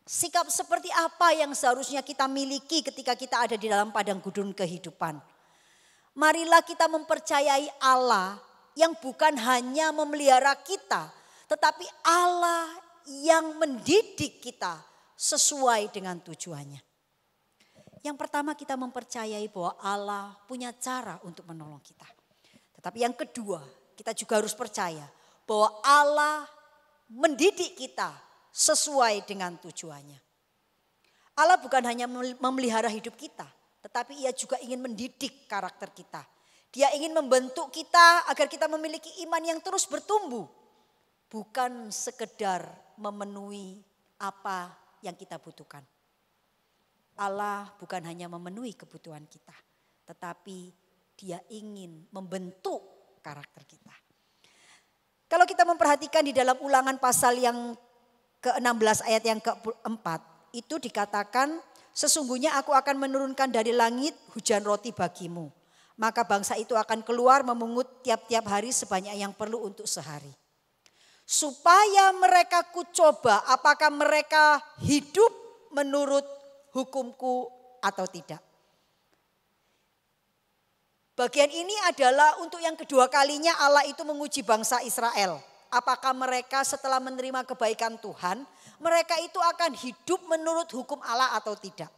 sikap seperti apa yang seharusnya kita miliki ketika kita ada di dalam padang gurun kehidupan. Marilah kita mempercayai Allah yang bukan hanya memelihara kita, tetapi Allah yang mendidik kita sesuai dengan tujuannya. Yang pertama kita mempercayai bahwa Allah punya cara untuk menolong kita. Tetapi yang kedua kita juga harus percaya bahwa Allah mendidik kita sesuai dengan tujuannya. Allah bukan hanya memelihara hidup kita, tetapi ia juga ingin mendidik karakter kita. Dia ingin membentuk kita agar kita memiliki iman yang terus bertumbuh. Bukan sekedar memenuhi apa yang kita butuhkan. Allah bukan hanya memenuhi kebutuhan kita, tetapi dia ingin membentuk karakter kita. Kalau kita memperhatikan di dalam Ulangan pasal yang ke-16 ayat yang ke-4, itu dikatakan, sesungguhnya aku akan menurunkan dari langit hujan roti bagimu. Maka bangsa itu akan keluar memungut tiap-tiap hari sebanyak yang perlu untuk sehari. Supaya mereka kucoba apakah mereka hidup menurut hukumku atau tidak. Bagian ini adalah untuk yang kedua kalinya Allah itu menguji bangsa Israel. apakah mereka setelah menerima kebaikan Tuhan, mereka itu akan hidup menurut hukum Allah atau tidak.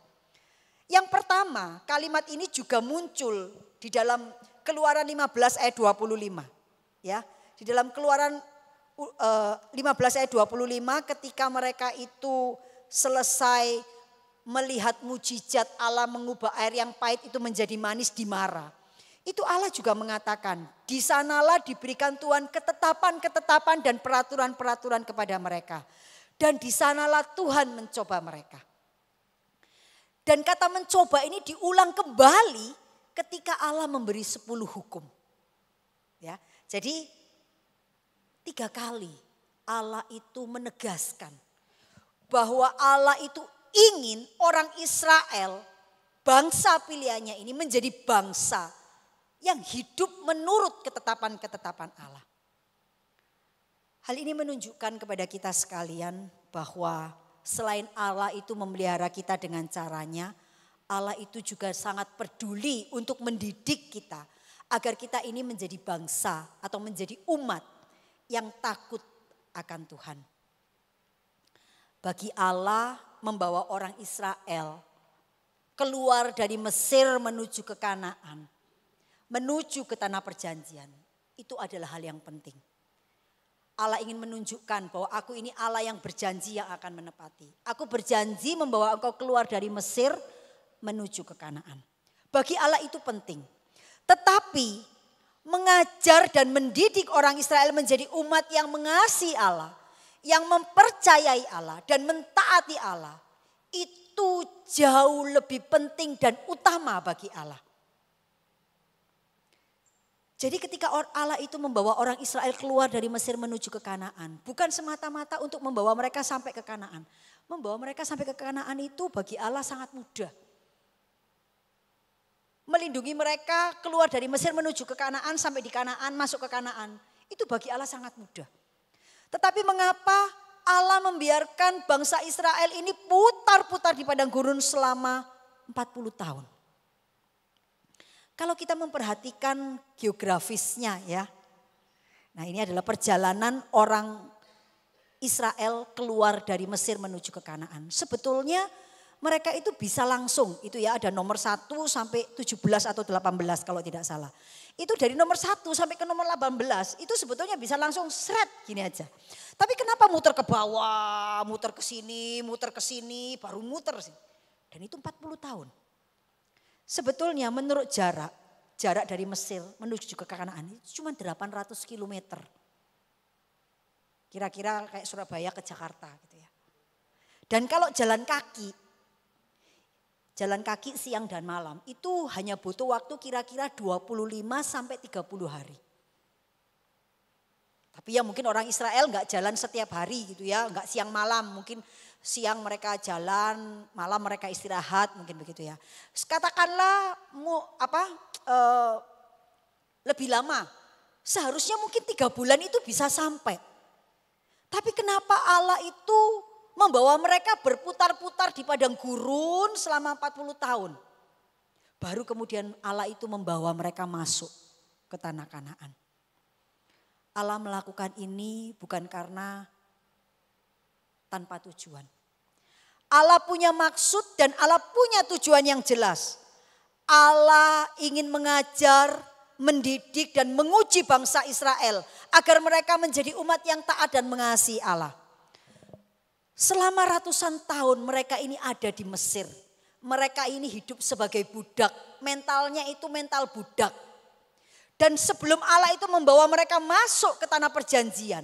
Yang pertama, kalimat ini juga muncul di dalam Keluaran 15 ayat 25. Ya, di dalam Keluaran 15 ayat 25 ketika mereka itu selesai melihat mujizat Allah mengubah air yang pahit itu menjadi manis di Mara. Itu Allah juga mengatakan, di sanalah diberikan Tuhan ketetapan-ketetapan dan peraturan-peraturan kepada mereka. Dan di sanalah Tuhan mencoba mereka. Dan kata mencoba ini diulang kembali ketika Allah memberi 10 hukum. Ya, jadi 3 kali Allah itu menegaskan bahwa Allah itu ingin orang Israel, bangsa pilihannya ini menjadi bangsa yang hidup menurut ketetapan-ketetapan Allah. Hal ini menunjukkan kepada kita sekalian bahwa selain Allah itu memelihara kita dengan caranya, Allah itu juga sangat peduli untuk mendidik kita agar kita ini menjadi bangsa atau menjadi umat yang takut akan Tuhan. Bagi Allah membawa orang Israel keluar dari Mesir menuju ke Kanaan, menuju ke tanah perjanjian, itu adalah hal yang penting. Allah ingin menunjukkan bahwa aku ini Allah yang berjanji yang akan menepati. Aku berjanji membawa engkau keluar dari Mesir menuju ke Kanaan. Bagi Allah itu penting. Tetapi mengajar dan mendidik orang Israel menjadi umat yang mengasihi Allah, yang mempercayai Allah dan mentaati Allah, itu jauh lebih penting dan utama bagi Allah. Jadi ketika Allah itu membawa orang Israel keluar dari Mesir menuju ke Kanaan, bukan semata-mata untuk membawa mereka sampai ke Kanaan. Membawa mereka sampai ke Kanaan itu bagi Allah sangat mudah. Melindungi mereka keluar dari Mesir menuju ke Kanaan, sampai di Kanaan, masuk ke Kanaan. Itu bagi Allah sangat mudah. Tetapi mengapa Allah membiarkan bangsa Israel ini putar-putar di padang gurun selama 40 tahun? Kalau kita memperhatikan geografisnya ya. Nah, ini adalah perjalanan orang Israel keluar dari Mesir menuju ke Kanaan. Sebetulnya mereka itu bisa langsung, itu ya ada nomor 1 sampai 17 atau 18 kalau tidak salah. Itu dari nomor 1 sampai ke nomor 18 itu sebetulnya bisa langsung seret gini aja. Tapi kenapa muter ke bawah, muter ke sini, baru muter sih. Dan itu 40 tahun. Sebetulnya menurut jarak dari Mesir menuju ke Kanaan itu cuma 800 kilometer. Kira-kira kayak Surabaya ke Jakarta gitu ya. Dan kalau jalan kaki siang dan malam itu hanya butuh waktu kira-kira 25 sampai 30 hari. Tapi ya mungkin orang Israel nggak jalan setiap hari gitu ya, nggak siang malam, mungkin siang mereka jalan, malam mereka istirahat, mungkin begitu ya. Katakanlah lebih lama, seharusnya mungkin 3 bulan itu bisa sampai. Tapi kenapa Allah itu membawa mereka berputar-putar di padang gurun selama 40 tahun. Baru kemudian Allah itu membawa mereka masuk ke tanah Kanaan. Allah melakukan ini bukan karena tanpa tujuan. Allah punya maksud dan Allah punya tujuan yang jelas. Allah ingin mengajar, mendidik dan menguji bangsa Israel agar mereka menjadi umat yang taat dan mengasihi Allah. Selama ratusan tahun mereka ini ada di Mesir. Mereka ini hidup sebagai budak. Mentalnya itu mental budak. Dan sebelum Allah itu membawa mereka masuk ke tanah perjanjian,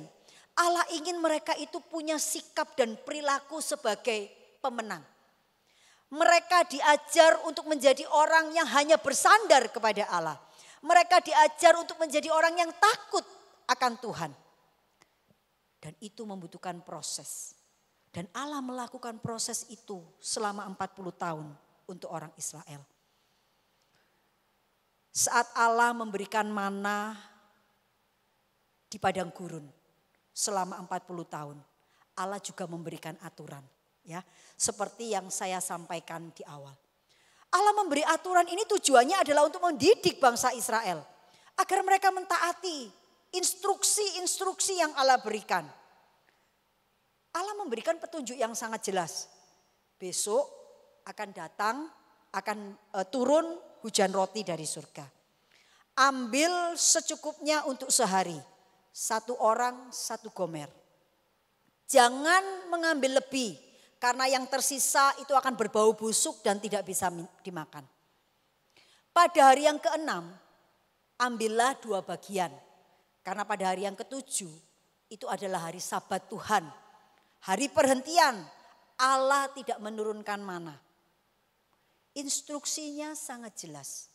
Allah ingin mereka itu punya sikap dan perilaku sebagai pemenang. Mereka diajar untuk menjadi orang yang hanya bersandar kepada Allah. Mereka diajar untuk menjadi orang yang takut akan Tuhan. Dan itu membutuhkan proses. Dan Allah melakukan proses itu selama 40 tahun untuk orang Israel. Saat Allah memberikan mana di padang gurun selama 40 tahun, Allah juga memberikan aturan. Ya, seperti yang saya sampaikan di awal. Allah memberi aturan ini tujuannya adalah untuk mendidik bangsa Israel. Agar mereka mentaati instruksi-instruksi yang Allah berikan. Allah memberikan petunjuk yang sangat jelas. Besok akan datang, akan turun hujan roti dari surga. Ambil secukupnya untuk sehari. 1 orang 1 gomer. Jangan mengambil lebih. Karena yang tersisa itu akan berbau busuk dan tidak bisa dimakan. Pada hari yang ke-6, ambillah 2 bagian. Karena pada hari yang ke-7, itu adalah hari Sabat Tuhan. Hari perhentian, Allah tidak menurunkan mana. Instruksinya sangat jelas.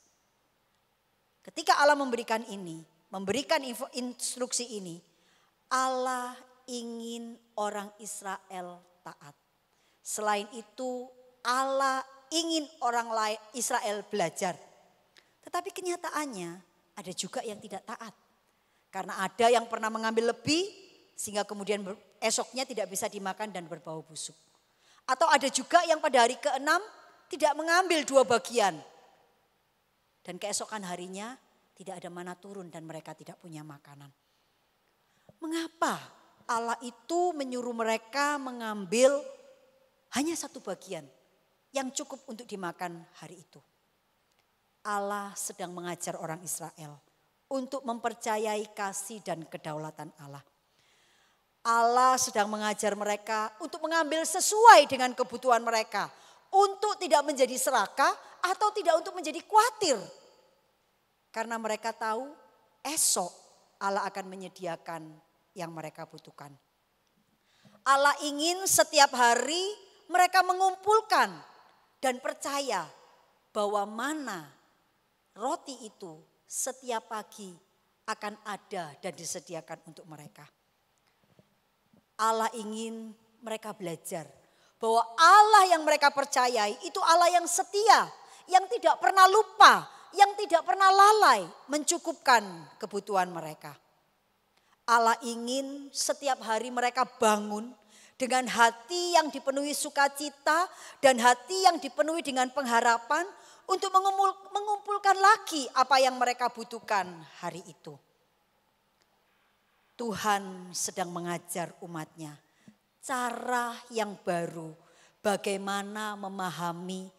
Ketika Allah memberikan ini, memberikan instruksi ini, Allah ingin orang Israel taat. Selain itu, Allah ingin orang Israel belajar. Tetapi kenyataannya ada juga yang tidak taat. Karena ada yang pernah mengambil lebih sehingga kemudian esoknya tidak bisa dimakan dan berbau busuk. Atau ada juga yang pada hari ke-6 tidak mengambil 2 bagian. Dan keesokan harinya tidak ada mana turun dan mereka tidak punya makanan. Mengapa Allah itu menyuruh mereka mengambil hanya 1 bagian yang cukup untuk dimakan hari itu? Allah sedang mengajar orang Israel untuk mempercayai kasih dan kedaulatan Allah. Allah sedang mengajar mereka untuk mengambil sesuai dengan kebutuhan mereka. Untuk tidak menjadi serakah atau tidak untuk menjadi khawatir. Karena mereka tahu esok Allah akan menyediakan yang mereka butuhkan. Allah ingin setiap hari mereka mengumpulkan dan percaya bahwa mana roti itu setiap pagi akan ada dan disediakan untuk mereka. Allah ingin mereka belajar bahwa Allah yang mereka percayai itu Allah yang setia, yang tidak pernah lupa, yang tidak pernah lalai mencukupkan kebutuhan mereka. Allah ingin setiap hari mereka bangun dengan hati yang dipenuhi sukacita dan hati yang dipenuhi dengan pengharapan untuk mengumpulkan lagi apa yang mereka butuhkan hari itu. Tuhan sedang mengajar umatnya cara yang baru bagaimana memahami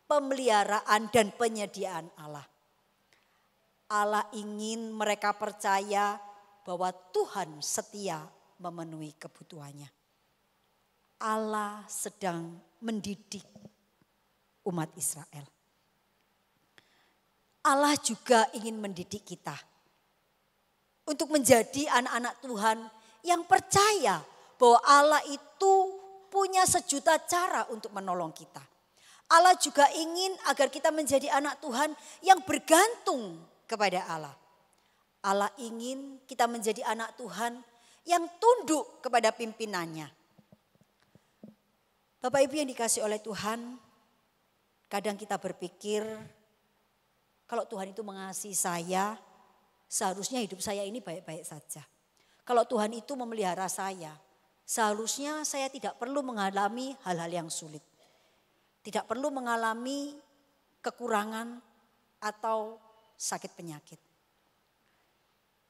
pemeliharaan dan penyediaan Allah. Allah ingin mereka percaya bahwa Tuhan setia memenuhi kebutuhannya. Allah sedang mendidik umat Israel. Allah juga ingin mendidik kita untuk menjadi anak-anak Tuhan yang percaya bahwa Allah itu punya sejuta cara untuk menolong kita. Allah juga ingin agar kita menjadi anak Tuhan yang bergantung kepada Allah. Allah ingin kita menjadi anak Tuhan yang tunduk kepada pimpinannya. Bapak Ibu yang dikasihi oleh Tuhan, kadang kita berpikir kalau Tuhan itu mengasihi saya, seharusnya hidup saya ini baik-baik saja. Kalau Tuhan itu memelihara saya, seharusnya saya tidak perlu mengalami hal-hal yang sulit. Tidak perlu mengalami kekurangan atau sakit penyakit.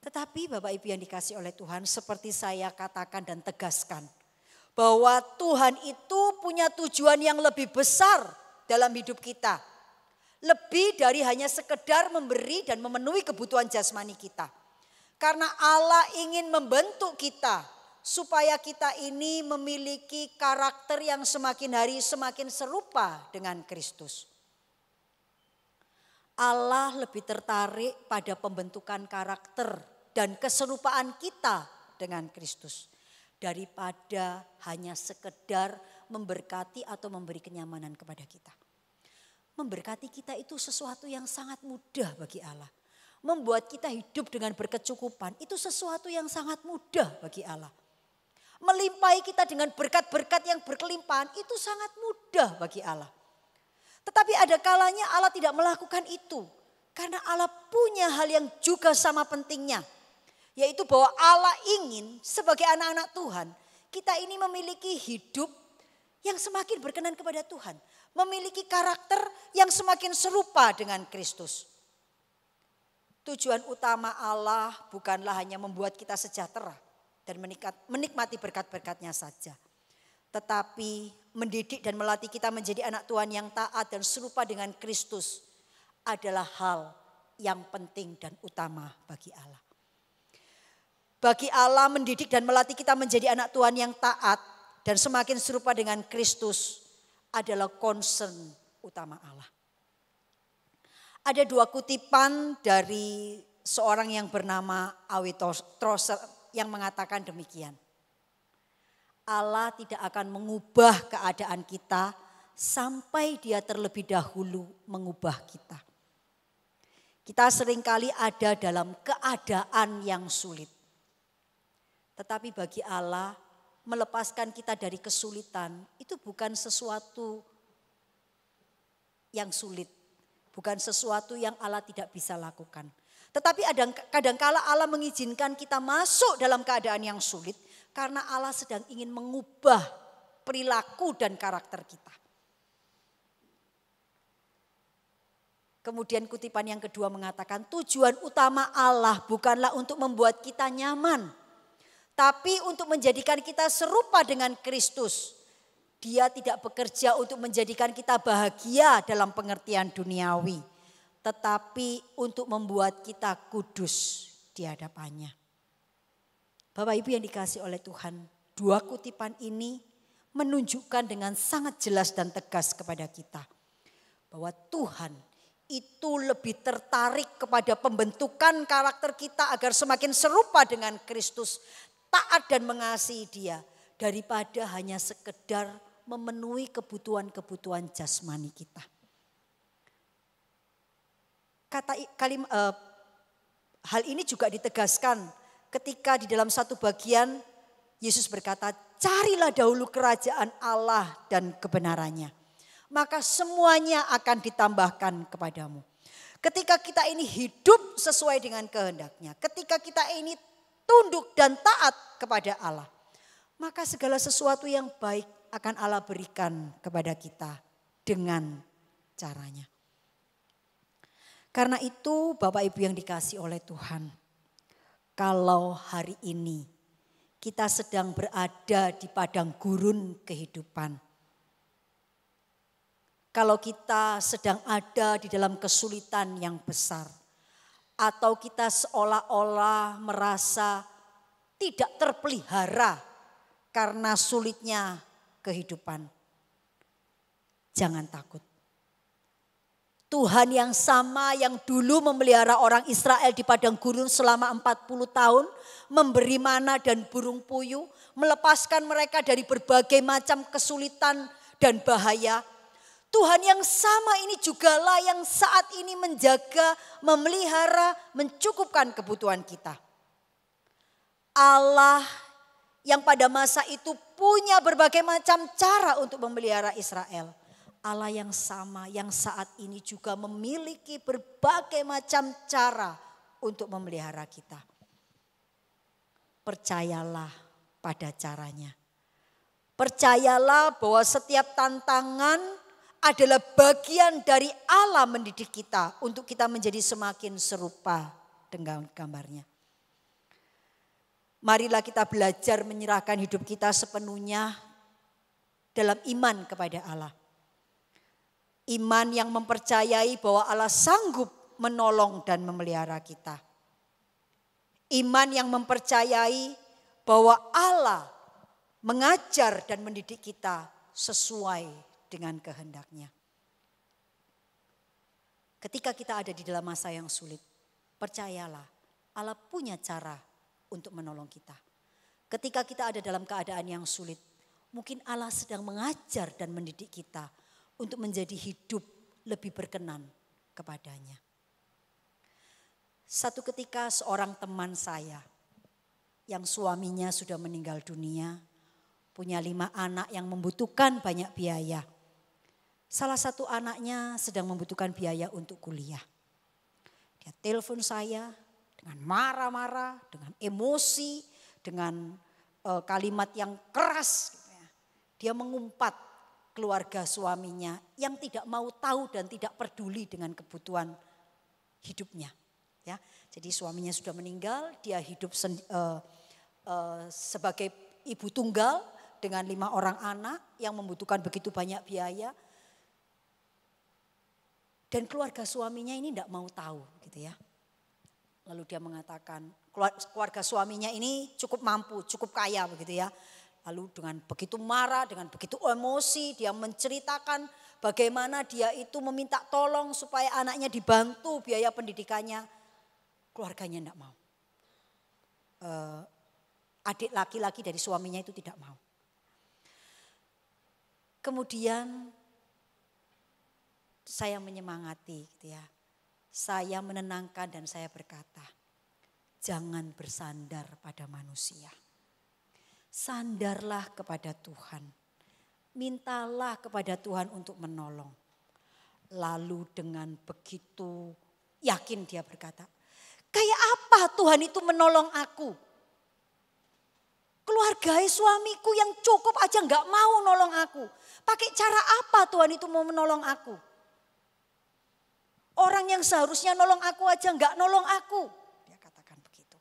Tetapi Bapak Ibu yang dikasihi oleh Tuhan, seperti saya katakan dan tegaskan, bahwa Tuhan itu punya tujuan yang lebih besar dalam hidup kita. Lebih dari hanya sekedar memberi dan memenuhi kebutuhan jasmani kita. Karena Allah ingin membentuk kita supaya kita ini memiliki karakter yang semakin hari semakin serupa dengan Kristus. Allah lebih tertarik pada pembentukan karakter dan keserupaan kita dengan Kristus daripada hanya sekedar memberkati atau memberi kenyamanan kepada kita. Memberkati kita itu sesuatu yang sangat mudah bagi Allah. Membuat kita hidup dengan berkecukupan itu sesuatu yang sangat mudah bagi Allah. Melimpahi kita dengan berkat-berkat yang berkelimpahan itu sangat mudah bagi Allah. Tetapi ada kalanya Allah tidak melakukan itu. Karena Allah punya hal yang juga sama pentingnya. Yaitu bahwa Allah ingin sebagai anak-anak Tuhan, kita ini memiliki hidup yang semakin berkenan kepada Tuhan. Memiliki karakter yang semakin serupa dengan Kristus. Tujuan utama Allah bukanlah hanya membuat kita sejahtera dan menikmati berkat-berkatnya saja. Tetapi mendidik dan melatih kita menjadi anak Tuhan yang taat dan serupa dengan Kristus adalah hal yang penting dan utama bagi Allah. Bagi Allah mendidik dan melatih kita menjadi anak Tuhan yang taat dan semakin serupa dengan Kristus adalah concern utama Allah. Ada 2 kutipan dari seorang yang bernama Awi Tozer yang mengatakan demikian. Allah tidak akan mengubah keadaan kita sampai Dia terlebih dahulu mengubah kita. Kita seringkali ada dalam keadaan yang sulit. Tetapi bagi Allah melepaskan kita dari kesulitan itu bukan sesuatu yang sulit. Bukan sesuatu yang Allah tidak bisa lakukan. Tetapi kadangkala Allah mengizinkan kita masuk dalam keadaan yang sulit. Karena Allah sedang ingin mengubah perilaku dan karakter kita. Kemudian kutipan yang kedua mengatakan tujuan utama Allah bukanlah untuk membuat kita nyaman. Tapi untuk menjadikan kita serupa dengan Kristus. Dia tidak bekerja untuk menjadikan kita bahagia dalam pengertian duniawi. Tetapi untuk membuat kita kudus di hadapannya. Bapak Ibu yang dikasihi oleh Tuhan. 2 kutipan ini menunjukkan dengan sangat jelas dan tegas kepada kita. Bahwa Tuhan itu lebih tertarik kepada pembentukan karakter kita agar semakin serupa dengan Kristus. Taat dan mengasihi Dia. Daripada hanya sekedar memenuhi kebutuhan-kebutuhan jasmani kita. Hal ini juga ditegaskan ketika di dalam satu bagian Yesus berkata, carilah dahulu kerajaan Allah dan kebenarannya. Maka semuanya akan ditambahkan kepadamu. Ketika kita ini hidup sesuai dengan kehendaknya. Ketika kita ini tunduk dan taat kepada Allah. Maka segala sesuatu yang baik akan Allah berikan kepada kita dengan caranya. Karena itu Bapak Ibu yang dikasihi oleh Tuhan. Kalau hari ini kita sedang berada di padang gurun kehidupan. Kalau kita sedang ada di dalam kesulitan yang besar. Atau kita seolah-olah merasa tidak terpelihara karena sulitnya kehidupan. Jangan takut. Tuhan yang sama yang dulu memelihara orang Israel di padang gurun selama 40 tahun. Memberi mana dan burung puyuh. Melepaskan mereka dari berbagai macam kesulitan dan bahaya. Tuhan yang sama ini jugalah yang saat ini menjaga, memelihara, mencukupkan kebutuhan kita. Allah yang pada masa itu punya berbagai macam cara untuk memelihara Israel. Allah yang sama yang saat ini juga memiliki berbagai macam cara untuk memelihara kita. Percayalah pada caranya. Percayalah bahwa setiap tantangan adalah bagian dari Allah mendidik kita untuk kita menjadi semakin serupa dengan gambarnya. Marilah kita belajar menyerahkan hidup kita sepenuhnya dalam iman kepada Allah. Iman yang mempercayai bahwa Allah sanggup menolong dan memelihara kita. Iman yang mempercayai bahwa Allah mengajar dan mendidik kita sesuai dengan kehendaknya. Ketika kita ada di dalam masa yang sulit, percayalah Allah punya cara untuk menolong kita. Ketika kita ada dalam keadaan yang sulit, mungkin Allah sedang mengajar dan mendidik kita untuk menjadi hidup lebih berkenan kepadanya. Satu ketika seorang teman saya yang suaminya sudah meninggal dunia, punya 5 anak yang membutuhkan banyak biaya. Salah satu anaknya sedang membutuhkan biaya untuk kuliah. Dia telepon saya dengan marah-marah, dengan emosi, dengan kalimat yang keras. Dia mengumpat keluarga suaminya yang tidak mau tahu dan tidak peduli dengan kebutuhan hidupnya. Ya, jadi suaminya sudah meninggal, dia hidup sebagai ibu tunggal dengan 5 orang anak yang membutuhkan begitu banyak biaya. Dan keluarga suaminya ini tidak mau tahu gitu ya. Lalu dia mengatakan keluarga suaminya ini cukup mampu, cukup kaya begitu ya. Lalu dengan begitu marah, dengan begitu emosi dia menceritakan bagaimana dia itu meminta tolong supaya anaknya dibantu biaya pendidikannya. Keluarganya tidak mau. Adik laki-laki dari suaminya itu tidak mau. Kemudian saya menyemangati gitu ya. Saya menenangkan dan saya berkata, jangan bersandar pada manusia. Sandarlah kepada Tuhan. Mintalah kepada Tuhan untuk menolong. Lalu dengan begitu yakin dia berkata, kayak apa Tuhan itu menolong aku? Keluarga suamiku yang cukup aja gak mau nolong aku. Pakai cara apa Tuhan itu mau menolong aku? Orang yang seharusnya nolong aku aja gak nolong aku. Dia katakan begitu.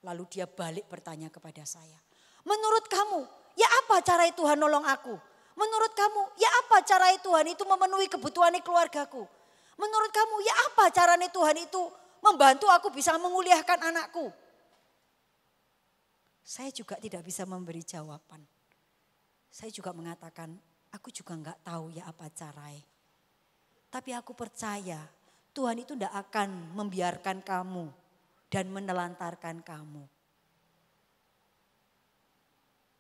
Lalu dia balik bertanya kepada saya. Menurut kamu, ya apa cara Tuhan nolong aku? Menurut kamu, ya apa cara Tuhan itu memenuhi kebutuhan keluargaku? Menurut kamu, ya apa caranya Tuhan itu membantu aku bisa menguliahkan anakku? Saya juga tidak bisa memberi jawaban. Saya juga mengatakan, aku juga enggak tahu ya apa caranya. Tapi aku percaya Tuhan itu tidak akan membiarkan kamu dan menelantarkan kamu.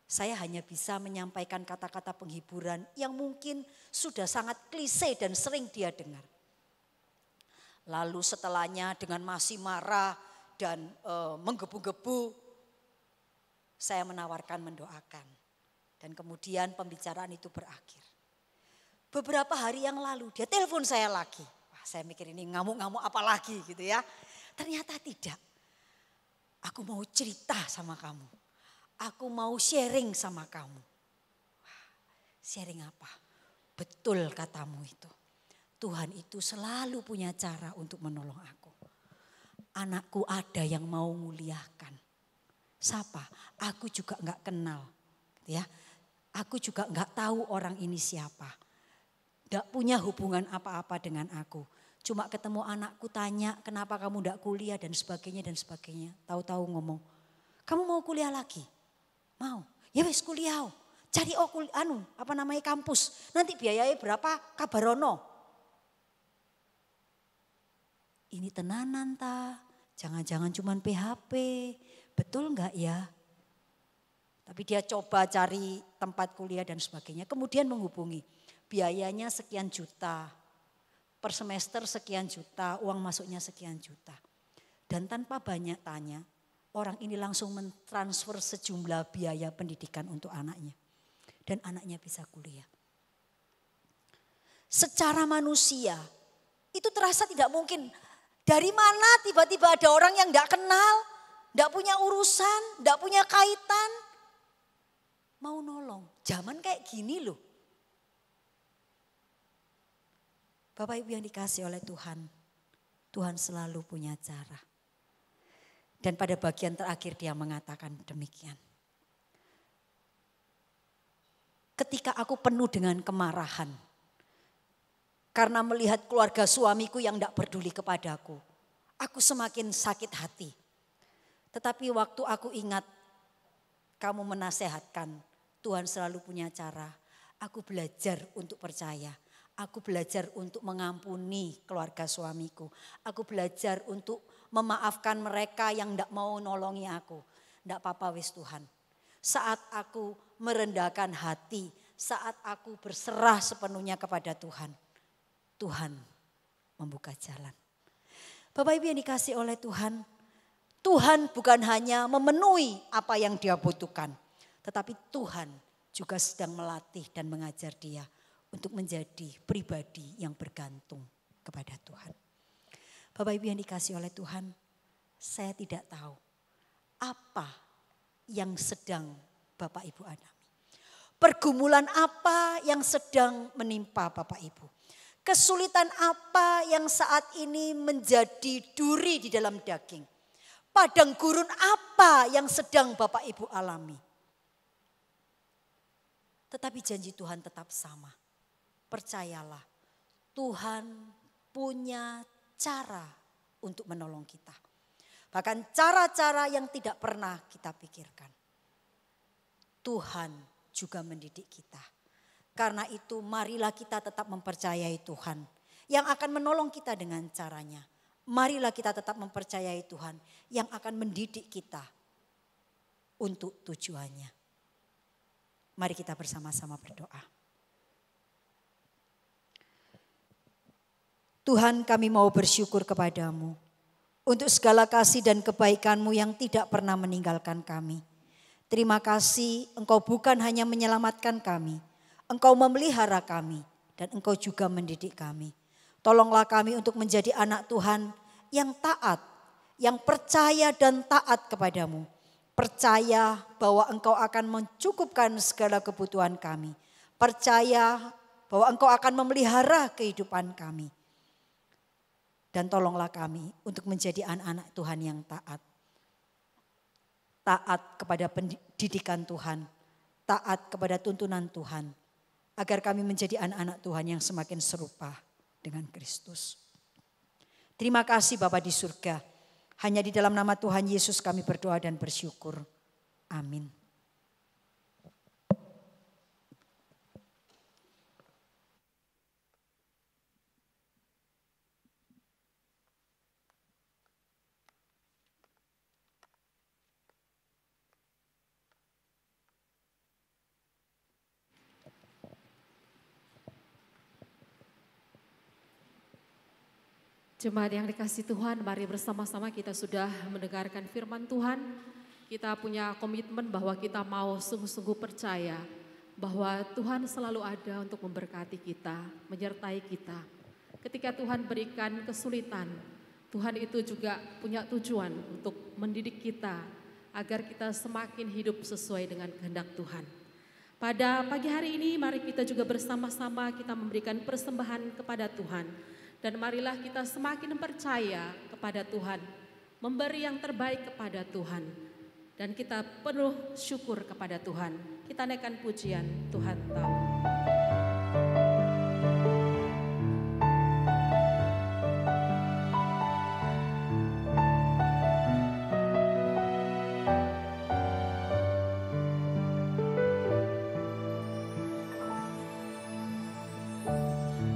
Saya hanya bisa menyampaikan kata-kata penghiburan yang mungkin sudah sangat klise dan sering dia dengar. Lalu setelahnya dengan masih marah dan menggebu-gebu, saya menawarkan mendoakan. Dan kemudian pembicaraan itu berakhir. Beberapa hari yang lalu dia telepon saya lagi. Wah, saya mikir ini ngamuk-ngamuk apa lagi gitu ya. Ternyata tidak. Aku mau cerita sama kamu. Aku mau sharing sama kamu. Wah, sharing apa? Betul katamu itu. Tuhan itu selalu punya cara untuk menolong aku. Anakku ada yang mau muliakan. Siapa? Aku juga enggak kenal. Ya, aku juga enggak tahu orang ini siapa. Enggak punya hubungan apa-apa dengan aku. Cuma ketemu anakku tanya kenapa kamu enggak kuliah dan sebagainya dan sebagainya. Tahu-tahu ngomong, kamu mau kuliah lagi? Mau? Ya wes kuliah. Cari kampus. Nanti biayanya berapa? Kabarono. Ini tenanan ta? Jangan-jangan cuman PHP. Betul enggak ya? Tapi dia coba cari tempat kuliah dan sebagainya. Kemudian menghubungi. Biayanya sekian juta. Per semester sekian juta. Uang masuknya sekian juta. Dan tanpa banyak tanya. Orang ini langsung mentransfer sejumlah biaya pendidikan untuk anaknya. Dan anaknya bisa kuliah. Secara manusia. Itu terasa tidak mungkin. Dari mana tiba-tiba ada orang yang tidak kenal. Tidak punya urusan. Tidak punya kaitan. Mau nolong. Zaman kayak gini loh. Bapak Ibu yang dikasih oleh Tuhan. Tuhan selalu punya cara. Dan pada bagian terakhir dia mengatakan demikian. Ketika aku penuh dengan kemarahan. Karena melihat keluarga suamiku yang tidak peduli kepadaku. Aku semakin sakit hati. Tetapi waktu aku ingat kamu menasehatkan. Tuhan selalu punya cara. Aku belajar untuk percaya. Aku belajar untuk mengampuni keluarga suamiku. Aku belajar untuk memaafkan mereka yang tidak mau nolongi aku. Tidak apa-apa wis Tuhan. Saat aku merendahkan hati. Saat aku berserah sepenuhnya kepada Tuhan. Tuhan membuka jalan. Bapak Ibu yang dikasih oleh Tuhan. Tuhan bukan hanya memenuhi apa yang dia butuhkan. Tetapi Tuhan juga sedang melatih dan mengajar dia. Untuk menjadi pribadi yang bergantung kepada Tuhan. Bapak Ibu yang dikasih oleh Tuhan, saya tidak tahu apa yang sedang Bapak Ibu alami. Pergumulan apa yang sedang menimpa Bapak Ibu. Kesulitan apa yang saat ini menjadi duri di dalam daging? Padang gurun apa yang sedang Bapak Ibu alami? Tetapi janji Tuhan tetap sama. Percayalah, Tuhan punya cara untuk menolong kita. Bahkan cara-cara yang tidak pernah kita pikirkan. Tuhan juga mendidik kita. Karena itu marilah kita tetap mempercayai Tuhan yang akan menolong kita dengan caranya. Marilah kita tetap mempercayai Tuhan yang akan mendidik kita untuk tujuannya. Mari kita bersama-sama berdoa. Tuhan, kami mau bersyukur kepadamu untuk segala kasih dan kebaikan-Mu yang tidak pernah meninggalkan kami. Terima kasih Engkau bukan hanya menyelamatkan kami, Engkau memelihara kami dan Engkau juga mendidik kami. Tolonglah kami untuk menjadi anak Tuhan yang taat, yang percaya dan taat kepadamu. Percaya bahwa Engkau akan mencukupkan segala kebutuhan kami. Percaya bahwa Engkau akan memelihara kehidupan kami. Dan tolonglah kami untuk menjadi anak-anak Tuhan yang taat. Taat kepada pendidikan Tuhan, taat kepada tuntunan Tuhan. Agar kami menjadi anak-anak Tuhan yang semakin serupa dengan Kristus. Terima kasih Bapa di surga. Hanya di dalam nama Tuhan Yesus kami berdoa dan bersyukur. Amin. Jemaat yang dikasih Tuhan, mari bersama-sama kita sudah mendengarkan firman Tuhan. Kita punya komitmen bahwa kita mau sungguh-sungguh percaya bahwa Tuhan selalu ada untuk memberkati kita, menyertai kita. Ketika Tuhan berikan kesulitan, Tuhan itu juga punya tujuan untuk mendidik kita agar kita semakin hidup sesuai dengan kehendak Tuhan. Pada pagi hari ini mari kita juga bersama-sama kita memberikan persembahan kepada Tuhan. Dan marilah kita semakin percaya kepada Tuhan, memberi yang terbaik kepada Tuhan. Dan kita penuh syukur kepada Tuhan. Kita naikkan pujian, Tuhan tahu.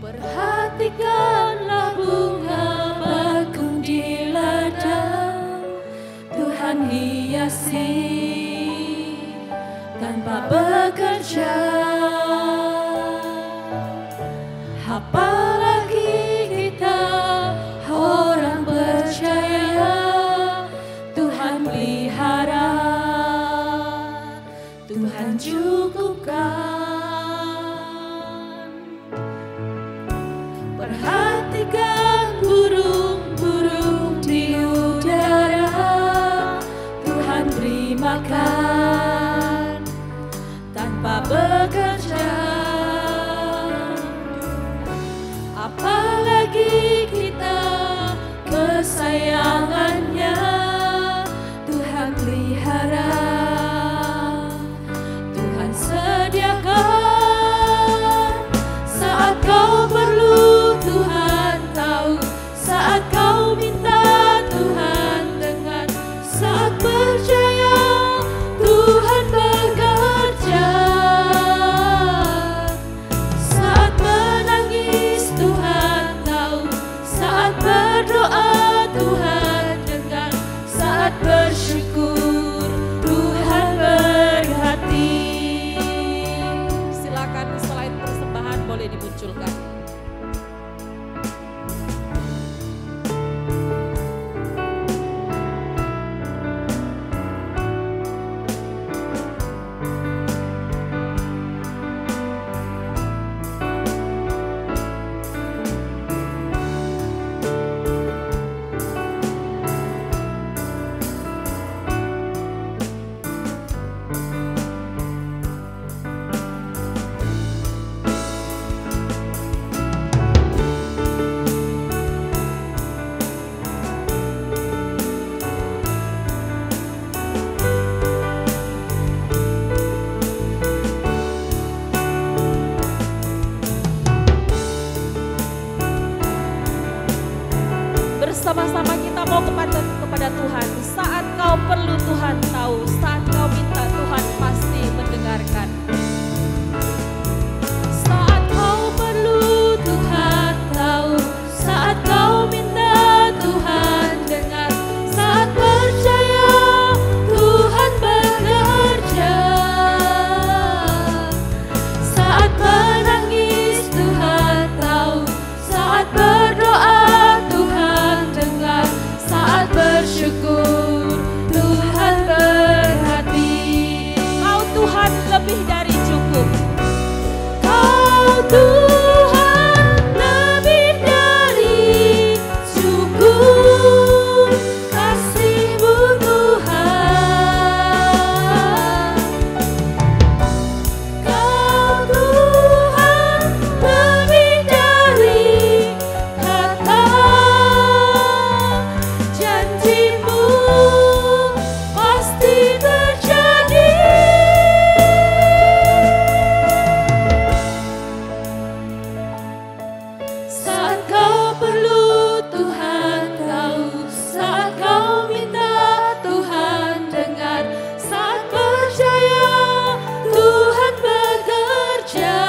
Perhatikanlah bunga bakung di ladang, Tuhan hiasi tanpa bekerja. bersama-sama kita mau kepada Tuhan. Saat kau perlu Tuhan tahu, saat kau minta Tuhan pasti mendengarkan. Saat kau perlu Tuhan tahu, saat kau minta Tuhan dengar, saat percaya Tuhan bekerja, saat menangis Tuhan tahu, saat berdoa Tuhan dengar, saat bersyukur Tuhan berhati. Kau Tuhan lebih dari cukup. Kau Tuhan lebih dari cukup, kasih-Mu Tuhan. Kau Tuhan lebih dari kata, janji-Mu pasti terjadi. Saat kau perlu Tuhan tahu, saat kau minta Tuhan dengar, saat percaya Tuhan bekerja,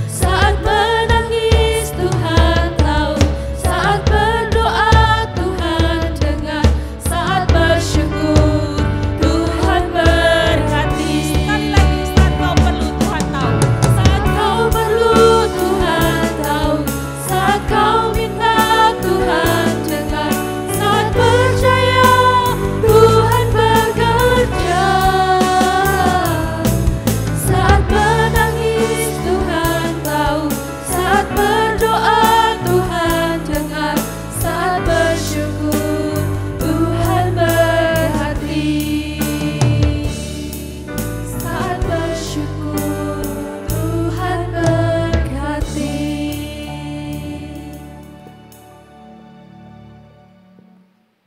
saat menangis Tuhan tahu, saat berdoa Tuhan dengar, saat bersyukur Tuhan berhati. Sekali lagi, saat kau perlu Tuhan tahu. Saat kau perlu Tuhan tahu, saat kau minta Tuhan dengar, saat percaya Tuhan bekerja, saat menangis Tuhan tahu, saat berdoa Tuhan dengar, saat bersyukur Tuhan berhati. Saat bersyukur Tuhan berkati.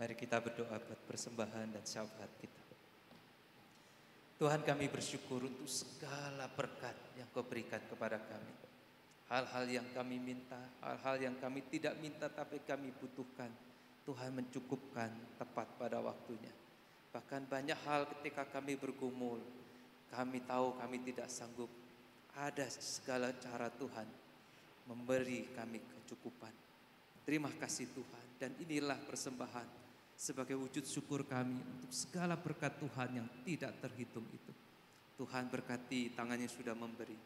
Mari kita berdoa buat persembahan dan syafaat kita. Tuhan, kami bersyukur untuk segala berkat yang Kau berikan kepada kami. Hal-hal yang kami minta, hal-hal yang kami tidak minta tapi kami butuhkan, Tuhan mencukupkan tepat pada waktunya. Bahkan banyak hal ketika kami bergumul, kami tahu kami tidak sanggup, ada segala cara Tuhan memberi kami kecukupan. Terima kasih Tuhan, dan inilah persembahan sebagai wujud syukur kami untuk segala berkat Tuhan yang tidak terhitung itu. Tuhan berkati tangannya sudah memberi,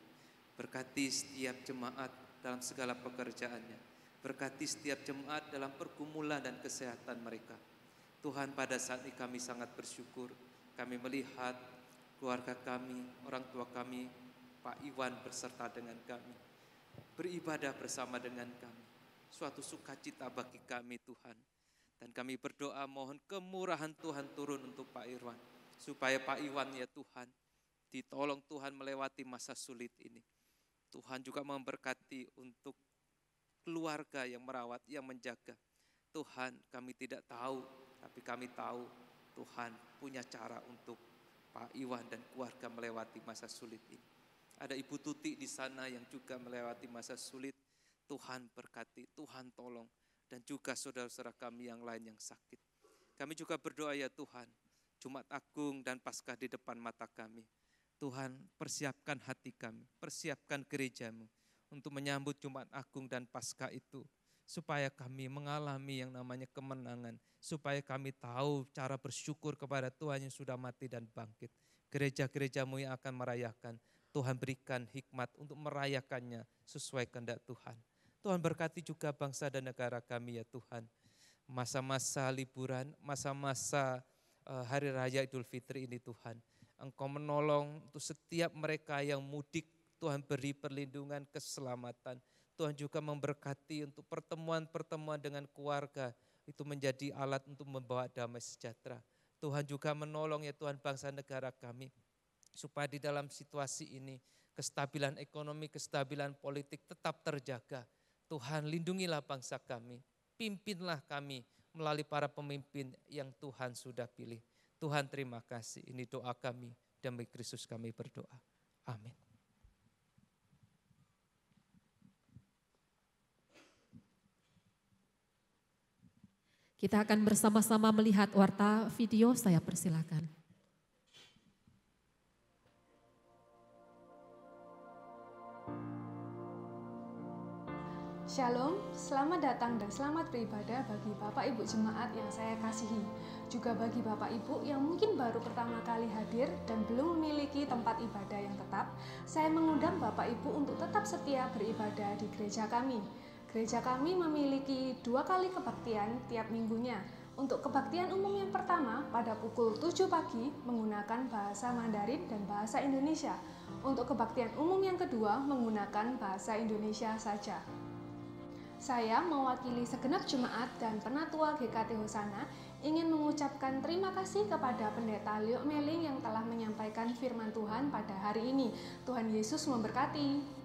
berkati setiap jemaat dalam segala pekerjaannya, berkati setiap jemaat dalam pergumulan dan kesehatan mereka. Tuhan, pada saat ini kami sangat bersyukur, kami melihat keluarga kami, orang tua kami, Pak Iwan berserta dengan kami, beribadah bersama dengan kami. Suatu sukacita bagi kami Tuhan. Dan kami berdoa mohon kemurahan Tuhan turun untuk Pak Irwan. Supaya Pak Iwan ya Tuhan, ditolong Tuhan melewati masa sulit ini. Tuhan juga memberkati untuk keluarga yang merawat, yang menjaga. Tuhan, kami tidak tahu, tapi kami tahu Tuhan punya cara untuk Pak Iwan dan keluarga melewati masa sulit ini. Ada Ibu Tuti di sana yang juga melewati masa sulit. Tuhan berkati, Tuhan tolong. Dan juga saudara-saudara kami yang lain yang sakit. Kami juga berdoa ya Tuhan, Jumat Agung dan Paskah di depan mata kami. Tuhan, persiapkan hati kami, persiapkan gerejamu untuk menyambut Jumat Agung dan Paskah itu. Supaya kami mengalami yang namanya kemenangan. Supaya kami tahu cara bersyukur kepada Tuhan yang sudah mati dan bangkit. Gereja-gerejamu yang akan merayakan, Tuhan berikan hikmat untuk merayakannya sesuai kehendak Tuhan. Tuhan berkati juga bangsa dan negara kami ya Tuhan. Masa-masa liburan, masa-masa Hari Raya Idul Fitri ini Tuhan. Engkau menolong untuk setiap mereka yang mudik, Tuhan beri perlindungan, keselamatan. Tuhan juga memberkati untuk pertemuan-pertemuan dengan keluarga, itu menjadi alat untuk membawa damai sejahtera. Tuhan juga menolong ya Tuhan bangsa negara kami, supaya di dalam situasi ini kestabilan ekonomi, kestabilan politik tetap terjaga. Tuhan lindungilah bangsa kami, pimpinlah kami melalui para pemimpin yang Tuhan sudah pilih. Tuhan terima kasih, ini doa kami, demi Kristus kami berdoa. Amin. Kita akan bersama-sama melihat warta video, saya persilakan. Shalom, selamat datang dan selamat beribadah bagi Bapak Ibu Jemaat yang saya kasihi. Juga bagi Bapak Ibu yang mungkin baru pertama kali hadir dan belum memiliki tempat ibadah yang tetap, saya mengundang Bapak Ibu untuk tetap setia beribadah di gereja kami. Gereja kami memiliki 2 kali kebaktian tiap minggunya. Untuk kebaktian umum yang pertama pada pukul 7 pagi menggunakan bahasa Mandarin dan bahasa Indonesia. Untuk kebaktian umum yang kedua menggunakan bahasa Indonesia saja. Saya mewakili segenap jemaat dan penatua GKT Hosana ingin mengucapkan terima kasih kepada Pendeta Liok Meling yang telah menyampaikan firman Tuhan pada hari ini. Tuhan Yesus memberkati.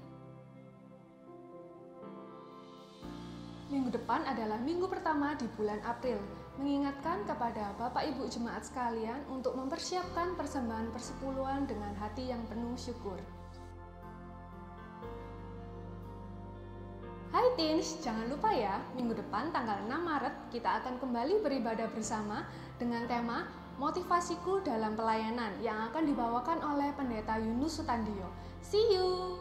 Minggu depan adalah minggu pertama di bulan April, mengingatkan kepada Bapak Ibu Jemaat sekalian untuk mempersiapkan persembahan persepuluhan dengan hati yang penuh syukur. Hai Teens, jangan lupa ya, minggu depan tanggal 6 Maret kita akan kembali beribadah bersama dengan tema Motivasiku dalam Pelayanan yang akan dibawakan oleh Pendeta Yunus Sutandio. See you!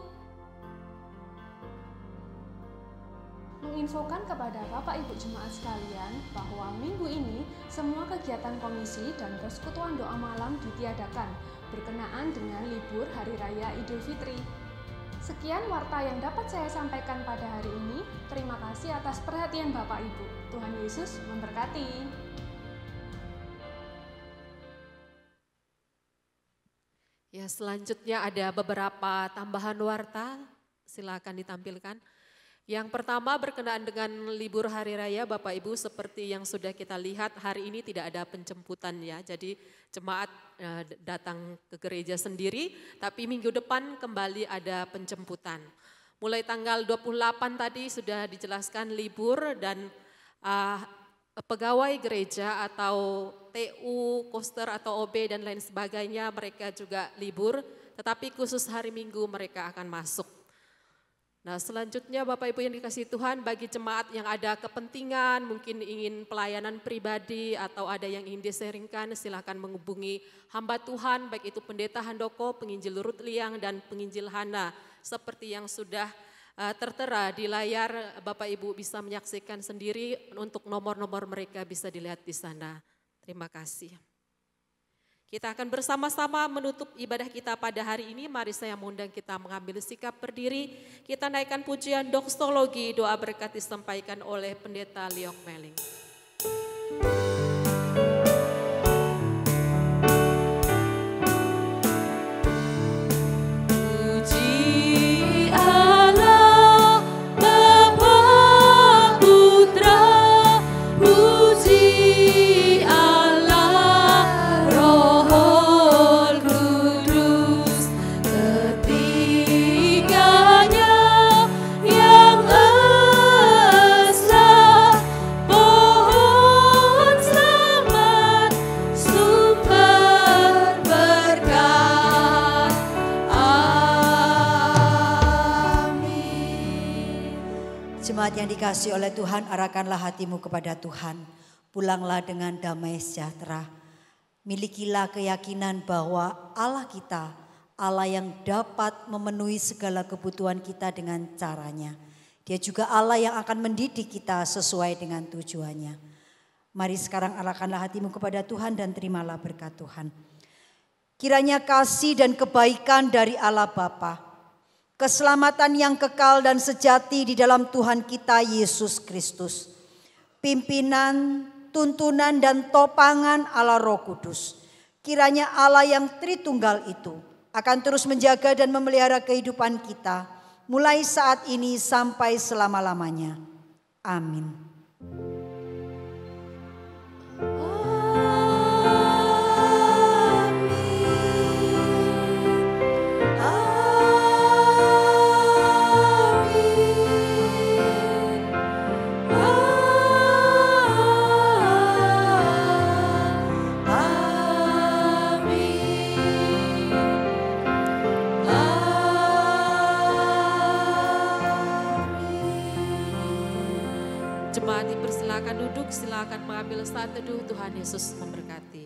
Menginfokan kepada Bapak Ibu Jemaat sekalian bahwa minggu ini semua kegiatan komisi dan persekutuan doa malam ditiadakan berkenaan dengan libur Hari Raya Idul Fitri. Sekian warta yang dapat saya sampaikan pada hari ini. Terima kasih atas perhatian Bapak Ibu. Tuhan Yesus memberkati. Ya, selanjutnya ada beberapa tambahan warta, silakan ditampilkan. Yang pertama berkenaan dengan libur hari raya Bapak Ibu, seperti yang sudah kita lihat hari ini tidak ada penjemputan ya. Jadi jemaat datang ke gereja sendiri, tapi minggu depan kembali ada penjemputan. Mulai tanggal 28 tadi sudah dijelaskan libur dan pegawai gereja atau TU, koster atau OB dan lain sebagainya mereka juga libur, tetapi khusus hari Minggu mereka akan masuk. Nah, selanjutnya Bapak Ibu yang dikasihi Tuhan, bagi jemaat yang ada kepentingan, mungkin ingin pelayanan pribadi atau ada yang ingin diseringkan, silakan menghubungi hamba Tuhan, baik itu Pendeta Handoko, Penginjil Ruth Liang, dan Penginjil Hana. Seperti yang sudah tertera di layar, Bapak Ibu bisa menyaksikan sendiri, untuk nomor-nomor mereka bisa dilihat di sana. Terima kasih. Kita akan bersama-sama menutup ibadah kita pada hari ini. Mari saya mengundang kita mengambil sikap berdiri. Kita naikkan pujian doksologi, doa berkat disampaikan oleh Pendeta Liok Meling. Yang dikasihi oleh Tuhan, arahkanlah hatimu kepada Tuhan. Pulanglah dengan damai sejahtera. Milikilah keyakinan bahwa Allah kita, Allah yang dapat memenuhi segala kebutuhan kita dengan caranya. Dia juga Allah yang akan mendidik kita sesuai dengan tujuannya. Mari sekarang arahkanlah hatimu kepada Tuhan dan terimalah berkat Tuhan. Kiranya kasih dan kebaikan dari Allah Bapa, keselamatan yang kekal dan sejati di dalam Tuhan kita Yesus Kristus, pimpinan, tuntunan dan topangan Allah Roh Kudus, kiranya Allah yang Tritunggal itu akan terus menjaga dan memelihara kehidupan kita mulai saat ini sampai selama-lamanya. Amin. Jemaat dipersilakan duduk, silakan mengambil saat teduh. Tuhan Yesus memberkati.